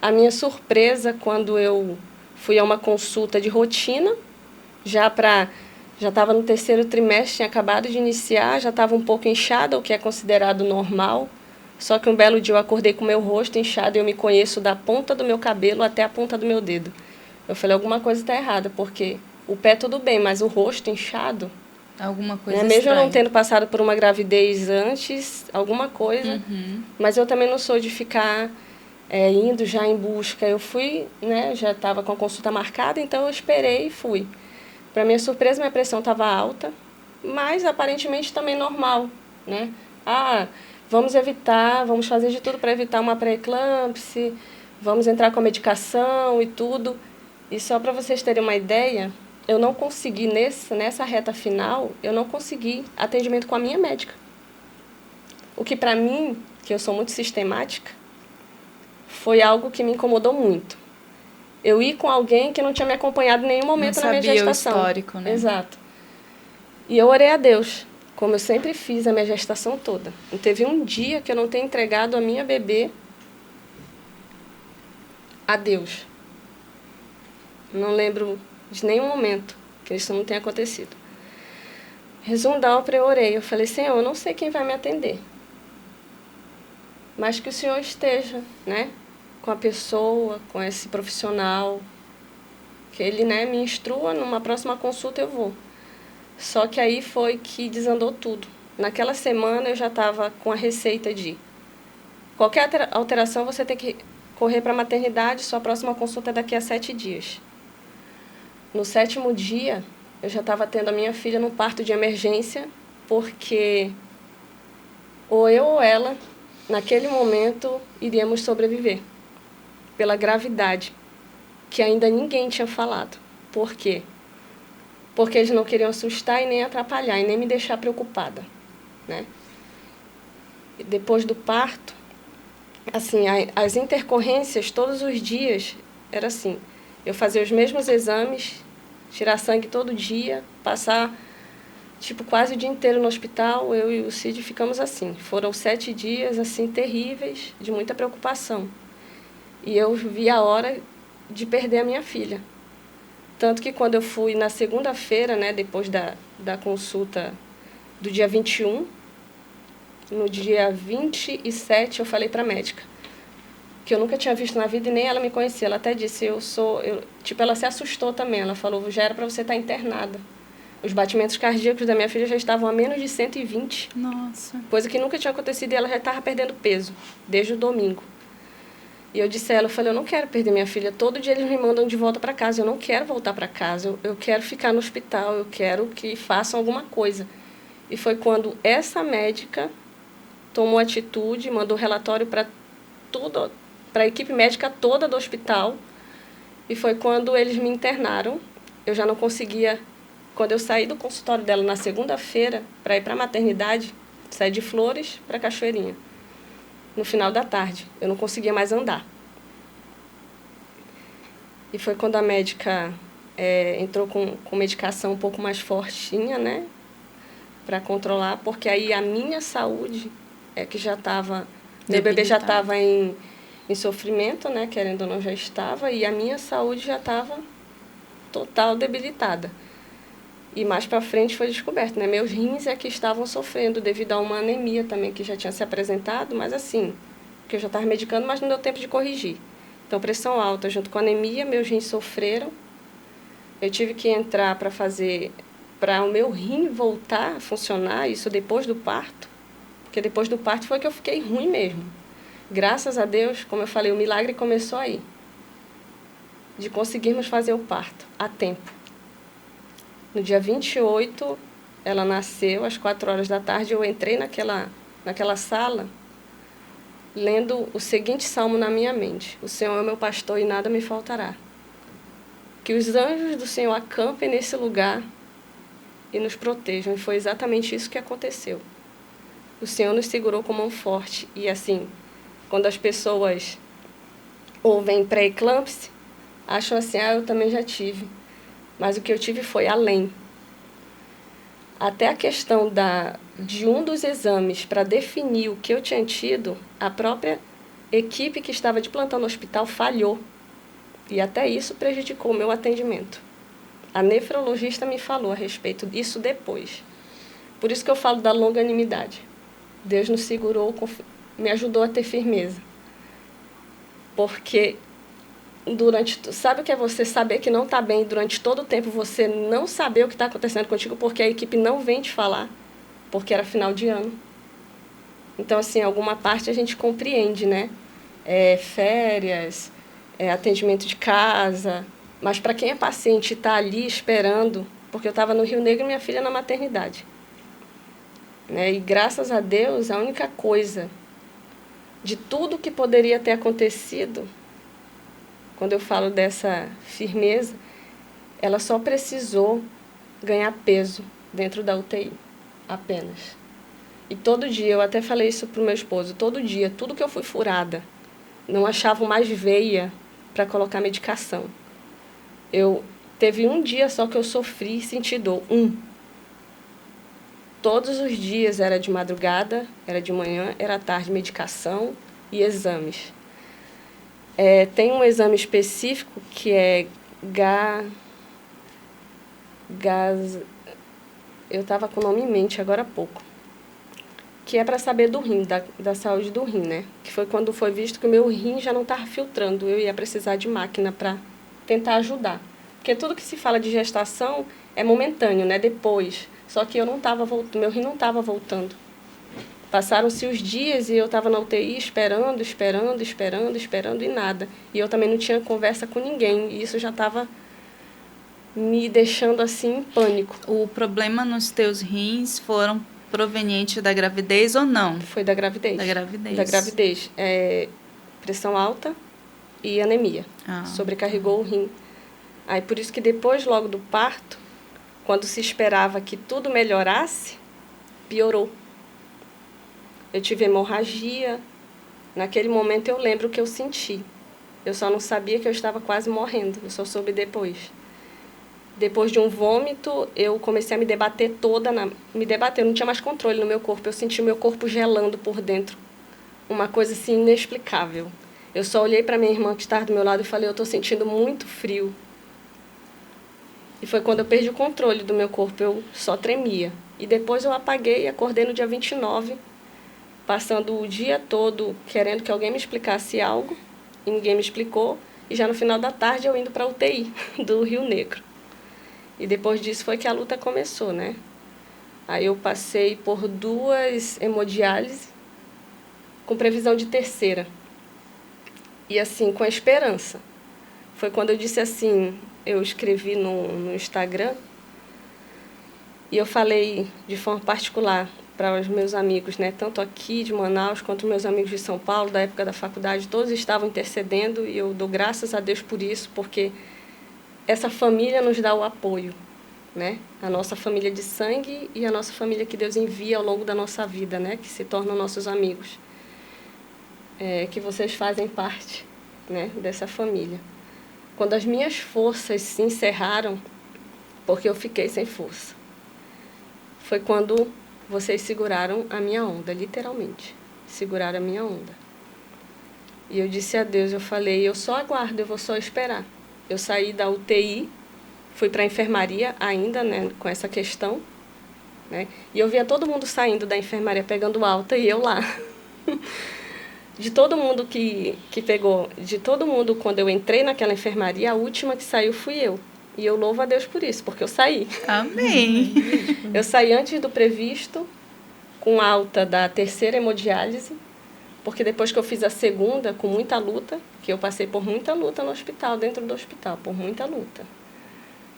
a minha surpresa quando eu fui a uma consulta de rotina, já estava no 3º trimestre, tinha acabado de iniciar, já estava um pouco inchada, o que é considerado normal. Só que um belo dia eu acordei com o meu rosto inchado e eu me conheço da ponta do meu cabelo até a ponta do meu dedo. Eu falei, alguma coisa está errada, porque o pé tudo bem, mas o rosto inchado... Alguma coisa mesmo estranha. eu não tendo passado por uma gravidez antes, alguma coisa, mas eu também não sou de ficar indo já em busca. Eu fui, né, já estava com a consulta marcada, então eu esperei e fui. Para minha surpresa, minha pressão estava alta, mas aparentemente também normal, né? Vamos fazer de tudo para evitar uma pré-eclâmpsia, vamos entrar com a medicação e tudo. E só para vocês terem uma ideia, eu não consegui, nessa reta final, eu não consegui atendimento com a minha médica. O que para mim, que eu sou muito sistemática, foi algo que me incomodou muito. Eu ir com alguém que não tinha me acompanhado em nenhum momento na minha gestação. Não sabia o histórico, né? Exato. E eu orei a Deus, como eu sempre fiz a minha gestação toda. Não teve um dia que eu não tenha entregado a minha bebê a Deus. Não lembro de nenhum momento que isso não tenha acontecido. Resumo da ópera, eu orei. Eu falei, Senhor, eu não sei quem vai me atender, mas que o Senhor esteja, né, com a pessoa, com esse profissional, que ele, né, me instrua, numa próxima consulta eu vou. Só que aí foi que desandou tudo. Naquela semana eu já estava com a receita de qualquer alteração você tem que correr para a maternidade, sua próxima consulta é daqui a 7 dias. No 7º dia, eu já estava tendo a minha filha no parto de emergência, porque ou eu ou ela, naquele momento, iríamos sobreviver, pela gravidade, que ainda ninguém tinha falado. Por quê? Porque eles não queriam assustar e nem atrapalhar, e nem me deixar preocupada, né? E depois do parto, assim, as intercorrências todos os dias, era assim, eu fazia os mesmos exames, tirar sangue todo dia, passar quase o dia inteiro no hospital, eu e o Cid ficamos assim. Foram 7 dias assim terríveis, de muita preocupação. E eu vi a hora de perder a minha filha. Tanto que quando eu fui na segunda-feira, né, depois da consulta do dia 21, no dia 27 eu falei para a médica que eu nunca tinha visto na vida e nem ela me conhecia. Ela até disse, ela se assustou também. Ela falou, já era para você estar internada. Os batimentos cardíacos da minha filha já estavam a menos de 120. Nossa. Coisa que nunca tinha acontecido e ela já estava perdendo peso, desde o domingo. E eu disse a ela, eu falei, eu não quero perder minha filha. Todo dia eles me mandam de volta para casa. Eu não quero voltar para casa. Eu quero ficar no hospital. Eu quero que façam alguma coisa. E foi quando essa médica tomou atitude, mandou relatório para a equipe médica toda do hospital. E foi quando eles me internaram. Eu já não conseguia... Quando eu saí do consultório dela na segunda-feira para ir para a maternidade, saí de Flores para Cachoeirinha. No final da tarde, eu não conseguia mais andar. E foi quando a médica entrou com medicação um pouco mais fortinha, né? Para controlar, porque aí a minha saúde que já estava... Meu bebê já estava em sofrimento, né? Querendo ou não, já estava. E a minha saúde já estava total debilitada. E mais para frente foi descoberto, né? Meus rins que estavam sofrendo devido a uma anemia também que já tinha se apresentado, mas assim, que eu já estava medicando, mas não deu tempo de corrigir. Então, pressão alta junto com anemia, meus rins sofreram. Eu tive que entrar para o meu rim voltar a funcionar, isso depois do parto, porque depois do parto foi que eu fiquei ruim mesmo. Graças a Deus, como eu falei, o milagre começou aí, de conseguirmos fazer o parto a tempo. No dia 28, ela nasceu, às 4 horas da tarde, eu entrei naquela sala, lendo o seguinte salmo na minha mente. O Senhor é o meu pastor e nada me faltará. Que os anjos do Senhor acampem nesse lugar e nos protejam. E foi exatamente isso que aconteceu. O Senhor nos segurou com mão forte. E assim, quando as pessoas ouvem pré-eclâmpsia, acham assim, eu também já tive. Mas o que eu tive foi além. Até a questão de um dos exames para definir o que eu tinha tido, a própria equipe que estava de plantão no hospital falhou. E até isso prejudicou o meu atendimento. A nefrologista me falou a respeito disso depois. Por isso que eu falo da longanimidade. Deus nos segurou, me ajudou a ter firmeza. Porque... sabe o que é você saber que não está bem durante todo o tempo, você não saber o que está acontecendo contigo porque a equipe não vem te falar, porque era final de ano. Então, assim, alguma parte a gente compreende, né? Férias, atendimento de casa, mas para quem é paciente e está ali esperando, porque eu estava no Rio Negro e minha filha na maternidade. Né? E graças a Deus, a única coisa de tudo que poderia ter acontecido... Quando eu falo dessa firmeza, ela só precisou ganhar peso dentro da UTI, apenas. E todo dia, eu até falei isso para o meu esposo, todo dia, tudo que eu fui furada, não achavam mais veia para colocar medicação. Teve um dia só que eu sofri e senti dor, Todos os dias, era de madrugada, era de manhã, era tarde, medicação e exames. Tem um exame específico que é eu estava com o nome em mente agora há pouco, que é para saber do rim, da saúde do rim, né? Que foi quando foi visto que o meu rim já não estava filtrando, eu ia precisar de máquina para tentar ajudar. Porque tudo que se fala de gestação é momentâneo, né? Depois. Só que eu não estava voltando, meu rim não estava voltando. Passaram-se os dias e eu estava na UTI esperando e nada. E eu também não tinha conversa com ninguém. E isso já estava me deixando assim em pânico. O problema nos teus rins foram provenientes da gravidez ou não? Foi da gravidez. Da gravidez. Da gravidez. Pressão alta e anemia. Sobrecarregou o rim. Aí por isso que depois, logo do parto, quando se esperava que tudo melhorasse, piorou. Eu tive hemorragia. Naquele momento eu lembro o que eu senti. Eu só não sabia que eu estava quase morrendo. Eu só soube depois. Depois de um vômito, eu comecei a me debater toda. Me debater, eu não tinha mais controle no meu corpo. Eu senti o meu corpo gelando por dentro. Uma coisa assim inexplicável. Eu só olhei para minha irmã que estava do meu lado e falei, eu estou sentindo muito frio. E foi quando eu perdi o controle do meu corpo. Eu só tremia. E depois eu apaguei e acordei no dia 29, passando o dia todo querendo que alguém me explicasse algo. e ninguém me explicou. E já no final da tarde eu indo para a UTI do Rio Negro. E depois disso foi que a luta começou, né? Aí eu passei por 2 hemodiálises com previsão de terceira. E assim, com a esperança. Foi quando eu disse assim, eu escrevi no Instagram e eu falei de forma particular para os meus amigos, né, tanto aqui de Manaus quanto meus amigos de São Paulo, da época da faculdade, todos estavam intercedendo e eu dou graças a Deus por isso, porque essa família nos dá o apoio, né? A nossa família de sangue e a nossa família que Deus envia ao longo da nossa vida, né, que se tornam nossos amigos. Que vocês fazem parte, né, dessa família. Quando as minhas forças se encerraram, porque eu fiquei sem força, foi quando vocês seguraram a minha onda, literalmente. Seguraram a minha onda. E eu disse a Deus, eu falei, eu só aguardo, eu vou só esperar. Eu saí da UTI, fui para a enfermaria ainda, né, com essa questão, né, e eu via todo mundo saindo da enfermaria pegando alta e eu lá. De todo mundo que pegou, de todo mundo, quando eu entrei naquela enfermaria, a última que saiu fui eu. E eu louvo a Deus por isso, porque eu saí. Amém. Eu saí antes do previsto, com alta da terceira hemodiálise, porque depois que eu fiz a segunda, com muita luta, que eu passei por muita luta no hospital, dentro do hospital, por muita luta.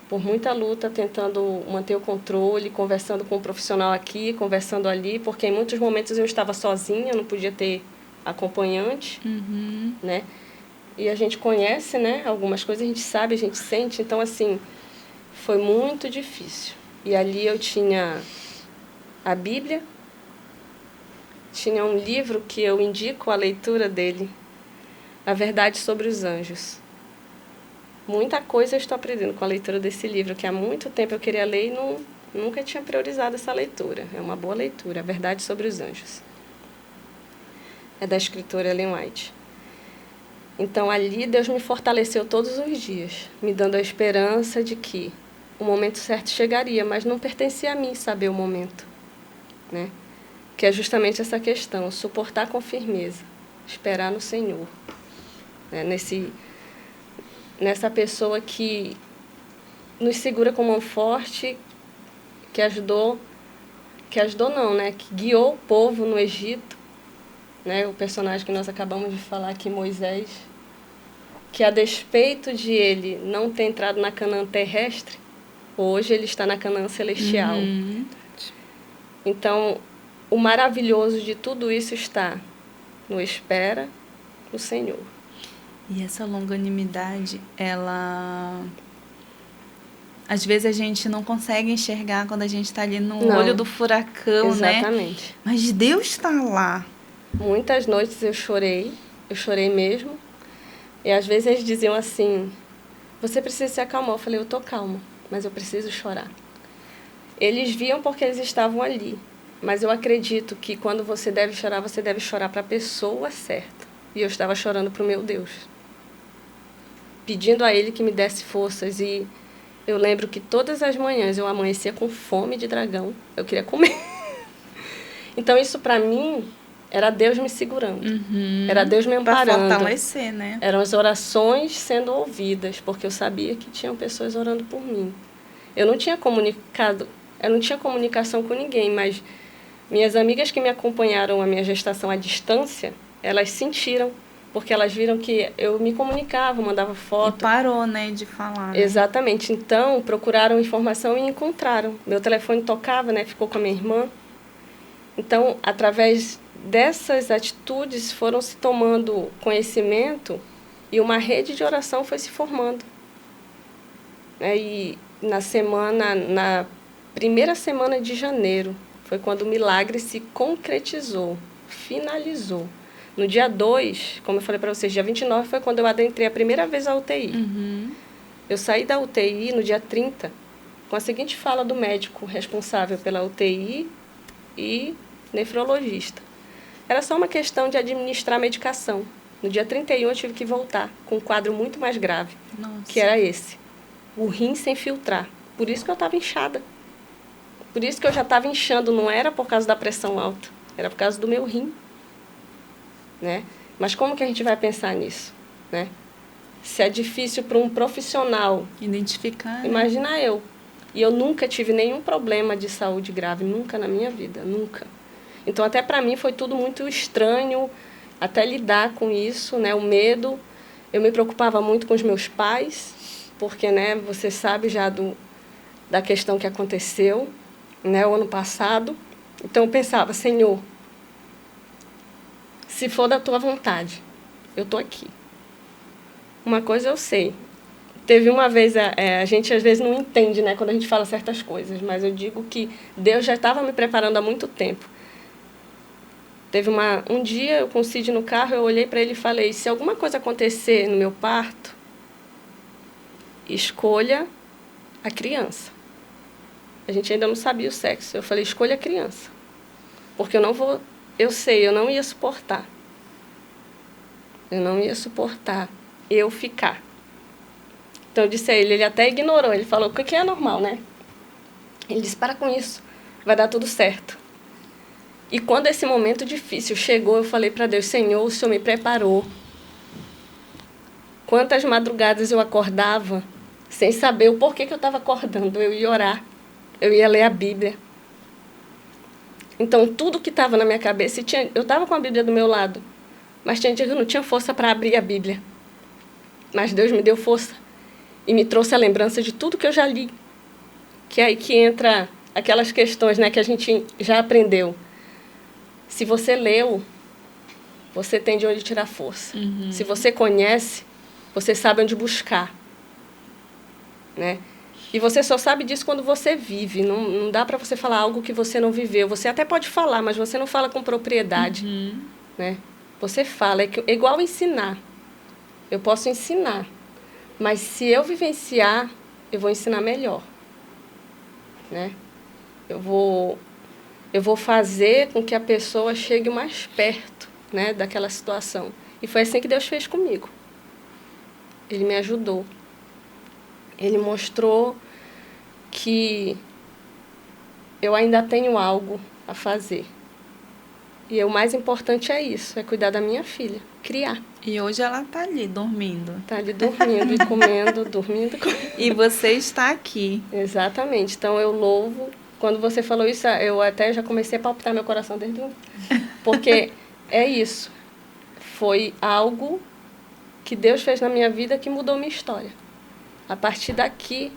Por muita luta, tentando manter o controle, conversando com um profissional aqui, conversando ali, porque em muitos momentos eu estava sozinha, eu não podia ter acompanhante, né? E a gente conhece, né? Algumas coisas a gente sabe, a gente sente. Então, assim, foi muito difícil. E ali eu tinha a Bíblia, tinha um livro que eu indico a leitura dele, A Verdade sobre os Anjos. Muita coisa eu estou aprendendo com a leitura desse livro, que há muito tempo eu queria ler e nunca tinha priorizado essa leitura. É uma boa leitura, A Verdade sobre os Anjos. É da escritora Ellen White. Então, ali, Deus me fortaleceu todos os dias, me dando a esperança de que o momento certo chegaria, mas não pertencia a mim saber o momento, né? Que é justamente essa questão, suportar com firmeza, esperar no Senhor, né? Nessa pessoa que nos segura com mão forte, que guiou o povo no Egito, né? O personagem que nós acabamos de falar aqui, Moisés, que a despeito de ele não ter entrado na Canaã terrestre, hoje ele está na Canaã celestial. Então, o maravilhoso de tudo isso está no espera no Senhor. E essa longanimidade, ela... Às vezes a gente não consegue enxergar quando a gente está ali no olho do furacão, exatamente, né? Mas Deus está lá. Muitas noites eu chorei mesmo. E às vezes eles diziam assim, você precisa se acalmar. Eu falei, eu estou calma, mas eu preciso chorar. Eles viam porque eles estavam ali. Mas eu acredito que quando você deve chorar para a pessoa certa. E eu estava chorando para o meu Deus, pedindo a Ele que me desse forças. E eu lembro que todas as manhãs eu amanhecia com fome de dragão. Eu queria comer. Então isso para mim era Deus me segurando. Era Deus me amparando. Para fortalecer, né? Eram as orações sendo ouvidas, porque eu sabia que tinham pessoas orando por mim. Eu não tinha comunicação com ninguém, mas minhas amigas que me acompanharam a minha gestação à distância, elas sentiram, porque elas viram que eu me comunicava, mandava foto. E parou, né, de falar. Né? Exatamente. Então, procuraram informação e encontraram. Meu telefone tocava, né, ficou com a minha irmã. Então, através dessas atitudes, foram se tomando conhecimento e uma rede de oração foi se formando. E na primeira semana de janeiro, foi quando o milagre se concretizou, finalizou. No dia 2, como eu falei para vocês, dia 29 foi quando eu adentrei a primeira vez a UTI. Eu saí da UTI no dia 30, com a seguinte fala do médico responsável pela UTI e nefrologista. Era só uma questão de administrar a medicação. No dia 31 eu tive que voltar com um quadro muito mais grave, que era esse. O rim sem filtrar. Por isso que eu estava inchada. Por isso que eu já estava inchando, não era por causa da pressão alta, era por causa do meu rim. Né? Mas como que a gente vai pensar nisso? né? Se é difícil para um profissional identificar, né? Imagina eu. E eu nunca tive nenhum problema de saúde grave, nunca na minha vida, nunca. Então, até para mim foi tudo muito estranho, até lidar com isso, né? O medo. Eu me preocupava muito com os meus pais, porque, né, você sabe já da questão que aconteceu, né, o ano passado. Então, eu pensava, Senhor, se for da tua vontade, eu estou aqui. Uma coisa eu sei. Teve uma vez, a gente às vezes não entende, né, quando a gente fala certas coisas, mas eu digo que Deus já estava me preparando há muito tempo. Teve um dia, eu com o Cid no carro, eu olhei para ele e falei, se alguma coisa acontecer no meu parto, escolha a criança. A gente ainda não sabia o sexo. Eu falei, escolha a criança. Porque eu não ia suportar. Eu não ia suportar eu ficar. Então eu disse a ele até ignorou, ele falou, o que é normal, né? Ele disse, para com isso, vai dar tudo certo. E quando esse momento difícil chegou, eu falei para Deus, Senhor, o Senhor me preparou. Quantas madrugadas eu acordava sem saber o porquê que eu estava acordando. Eu ia orar, eu ia ler a Bíblia. Então, tudo que estava na minha cabeça, eu estava com a Bíblia do meu lado, mas tinha dia que eu não tinha força para abrir a Bíblia. Mas Deus me deu força e me trouxe a lembrança de tudo que eu já li. Que é aí que entra aquelas questões, né, que a gente já aprendeu. Se você leu, você tem de onde tirar força. Uhum. Se você conhece, você sabe onde buscar, né? E você só sabe disso quando você vive. Não dá para você falar algo que você não viveu. Você até pode falar, mas você não fala com propriedade, né? Você fala, é igual ensinar. Eu posso ensinar, mas se eu vivenciar, eu vou ensinar melhor, né? Eu vou fazer com que a pessoa chegue mais perto, né, daquela situação. E foi assim que Deus fez comigo. Ele me ajudou. Ele mostrou que eu ainda tenho algo a fazer. E o mais importante é isso, é cuidar da minha filha, criar. E hoje ela está ali, dormindo. Está ali dormindo e comendo, dormindo e comendo. E você está aqui. Exatamente. Então, eu louvo. Quando você falou isso, eu até já comecei a palpitar meu coração desde o... Porque é isso. Foi algo que Deus fez na minha vida que mudou minha história. A partir daqui,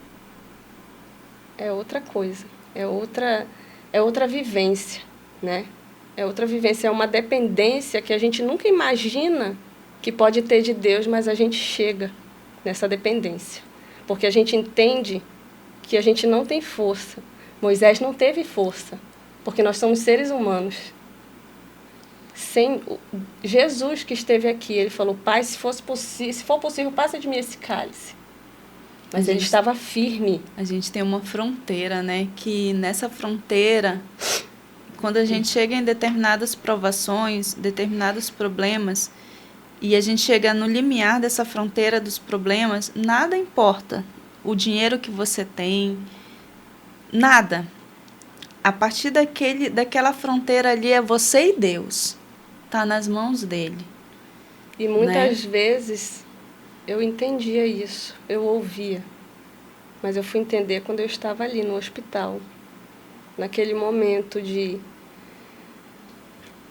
é outra coisa. É outra vivência, né? É outra vivência. É uma dependência que a gente nunca imagina que pode ter de Deus, mas a gente chega nessa dependência. Porque a gente entende que a gente não tem força. Moisés não teve força, porque nós somos seres humanos. Sem Jesus que esteve aqui, ele falou, Pai, se for possível, passa de mim esse cálice. Mas ele estava firme. A gente tem uma fronteira, né? Que nessa fronteira, quando a gente chega em determinadas provações, determinados problemas, e a gente chega no limiar dessa fronteira dos problemas, nada importa. O dinheiro que você tem, nada. A partir daquela fronteira ali é você e Deus. Está nas mãos dele. E muitas vezes eu entendia isso, eu ouvia. Mas eu fui entender quando eu estava ali no hospital. Naquele momento de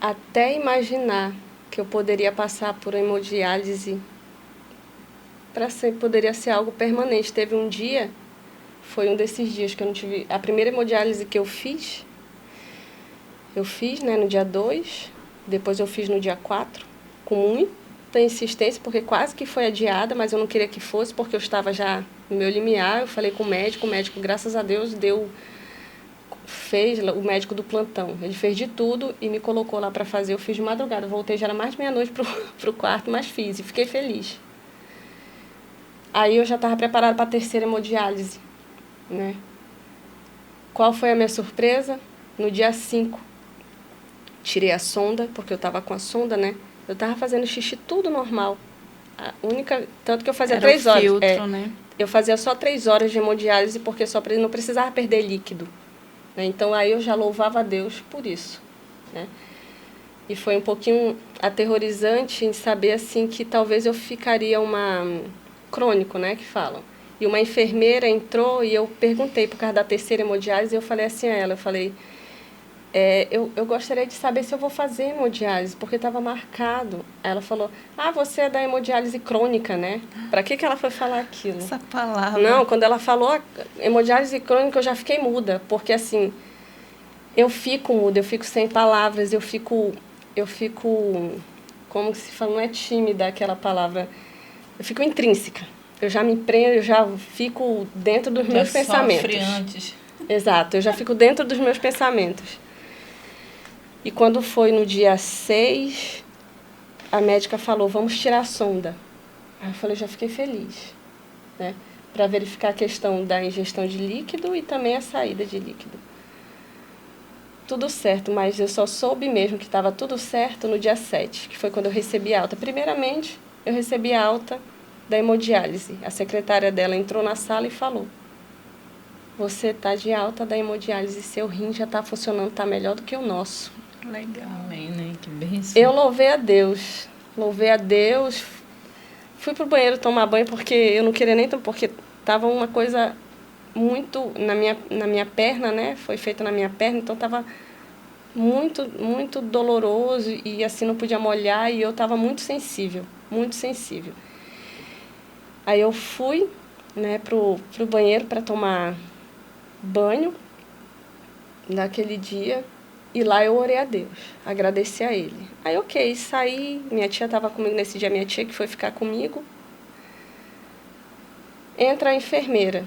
até imaginar que eu poderia passar por hemodiálise para sempre, poderia ser algo permanente. Teve um dia, foi um desses dias que eu não tive... A primeira hemodiálise que eu fiz, né, no dia 2, depois eu fiz no dia 4, com muita insistência, porque quase que foi adiada, mas eu não queria que fosse, porque eu estava já no meu limiar. Eu falei com o médico, graças a Deus, fez o médico do plantão. Ele fez de tudo e me colocou lá para fazer. Eu fiz de madrugada, voltei, já era mais de meia-noite pro quarto, mas fiz e fiquei feliz. Aí eu já estava preparada para a terceira hemodiálise, né? Qual foi a minha surpresa? No dia 5, tirei a sonda, porque eu estava com a sonda, né? Eu estava fazendo xixi tudo normal. Tanto que eu fazia 3 horas. Filtro, né? Eu fazia só 3 horas de hemodiálise, porque não precisava perder líquido. Né? Então, aí eu já louvava a Deus por isso. Né? E foi um pouquinho aterrorizante em saber assim que talvez eu ficaria crônico, né, que falam. E uma enfermeira entrou e eu perguntei por causa da terceira hemodiálise, e eu falei assim a ela, eu falei, eu gostaria de saber se eu vou fazer hemodiálise, porque estava marcado. Aí ela falou, você é da hemodiálise crônica, né? Para que ela foi falar aquilo? Essa palavra. Não, quando ela falou hemodiálise crônica, eu já fiquei muda, porque assim, eu fico muda, eu fico sem palavras, eu fico, como se fala, não é tímida aquela palavra, eu fico intrínseca. Eu já me prendo, eu já fico dentro dos meus pensamentos. Antes. Exato, eu já fico dentro dos meus pensamentos. E quando foi no dia 6, a médica falou, vamos tirar a sonda. Aí eu falei, já fiquei feliz, né? Para verificar a questão da ingestão de líquido e também a saída de líquido. Tudo certo, mas eu só soube mesmo que estava tudo certo no dia 7, que foi quando eu recebi a alta. Primeiramente, eu recebi a alta da hemodiálise. A secretária dela entrou na sala e falou, você está de alta da hemodiálise, seu rim já está funcionando, está melhor do que o nosso. Legal. Amém, né? Que bênção. Eu louvei a Deus, fui pro banheiro tomar banho, porque eu não queria nem tomar, porque estava uma coisa muito na minha perna, né? Foi feita na minha perna, então estava muito, muito doloroso e assim não podia molhar e eu estava muito sensível, muito sensível. Aí eu fui, né, pro banheiro para tomar banho naquele dia e lá eu orei a Deus, agradeci a Ele. Aí ok, saí, minha tia estava comigo nesse dia, minha tia que foi ficar comigo. Entra a enfermeira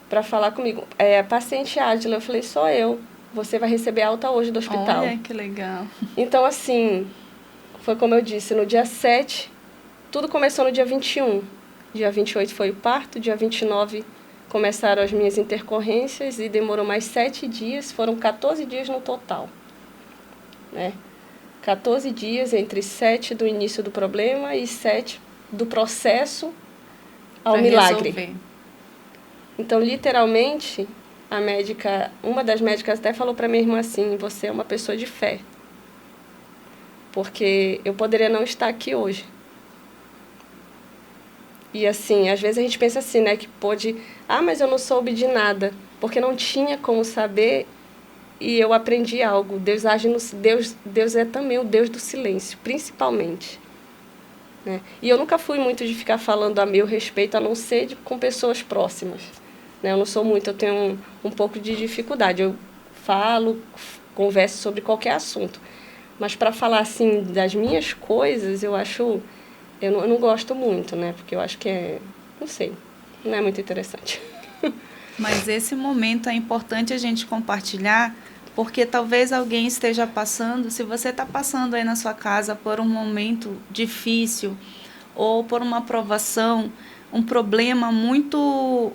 para falar comigo. Paciente Ádila, eu falei, sou eu. Você vai receber alta hoje do hospital. Olha, que legal. Então, assim, foi como eu disse, no dia 7, tudo começou no dia 21. Dia 28 foi o parto, dia 29 começaram as minhas intercorrências e demorou mais 7 dias, foram 14 dias no total, né? 14 dias entre 7 do início do problema e 7 do processo ao milagre. Resolver. Então, literalmente, uma das médicas até falou para minha irmã assim, você é uma pessoa de fé. Porque eu poderia não estar aqui hoje. E assim, às vezes a gente pensa assim, né, que pode, mas eu não soube de nada, porque não tinha como saber e eu aprendi algo. Deus age Deus é também o Deus do silêncio, principalmente. Né? E eu nunca fui muito de ficar falando a meu respeito, a não ser com pessoas próximas. Né? Eu não sou muito, eu tenho um pouco de dificuldade. Eu falo, converso sobre qualquer assunto. Mas para falar assim das minhas coisas, eu acho... Eu não gosto muito, né? Porque eu acho que não sei, não é muito interessante. Mas esse momento é importante a gente compartilhar, porque talvez alguém esteja passando, se você está passando aí na sua casa por um momento difícil ou por uma provação, um problema muito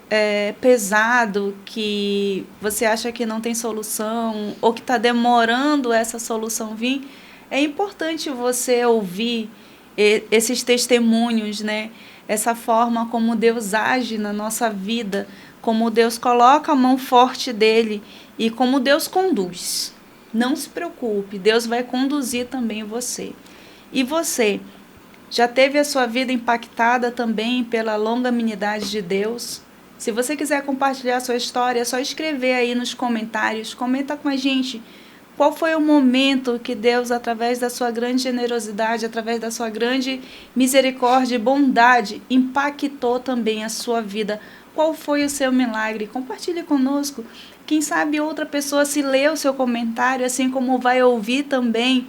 pesado que você acha que não tem solução ou que está demorando essa solução vir, é importante você ouvir esses testemunhos, né? Essa forma como Deus age na nossa vida, como Deus coloca a mão forte dele e como Deus conduz. Não se preocupe, Deus vai conduzir também você. E você, já teve a sua vida impactada também pela longanimidade de Deus? Se você quiser compartilhar a sua história, é só escrever aí nos comentários, comenta com a gente. Qual foi o momento que Deus, através da sua grande generosidade, através da sua grande misericórdia e bondade, impactou também a sua vida? Qual foi o seu milagre? Compartilhe conosco. Quem sabe outra pessoa, se lê o seu comentário, assim como vai ouvir também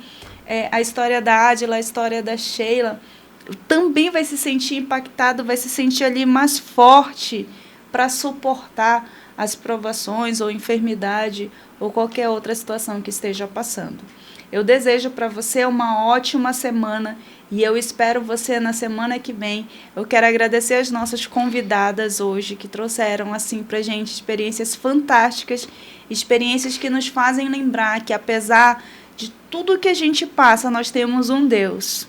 a história da Ádila, a história da Sheila, também vai se sentir impactado, vai se sentir ali mais forte para suportar as provações ou enfermidade ou qualquer outra situação que esteja passando. Eu desejo para você uma ótima semana e eu espero você na semana que vem. Eu quero agradecer as nossas convidadas hoje que trouxeram assim para a gente experiências fantásticas, experiências que nos fazem lembrar que apesar de tudo que a gente passa, nós temos um Deus.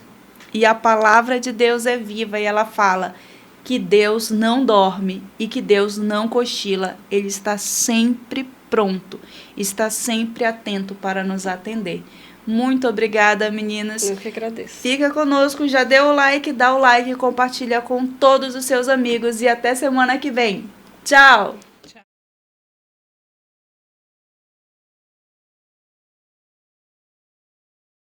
E a palavra de Deus é viva e ela fala que Deus não dorme e que Deus não cochila. Ele está sempre pronto, está sempre atento para nos atender. Muito obrigada, meninas. Eu que agradeço. Fica conosco, já deu o like, dá o like, compartilha com todos os seus amigos e até semana que vem. Tchau!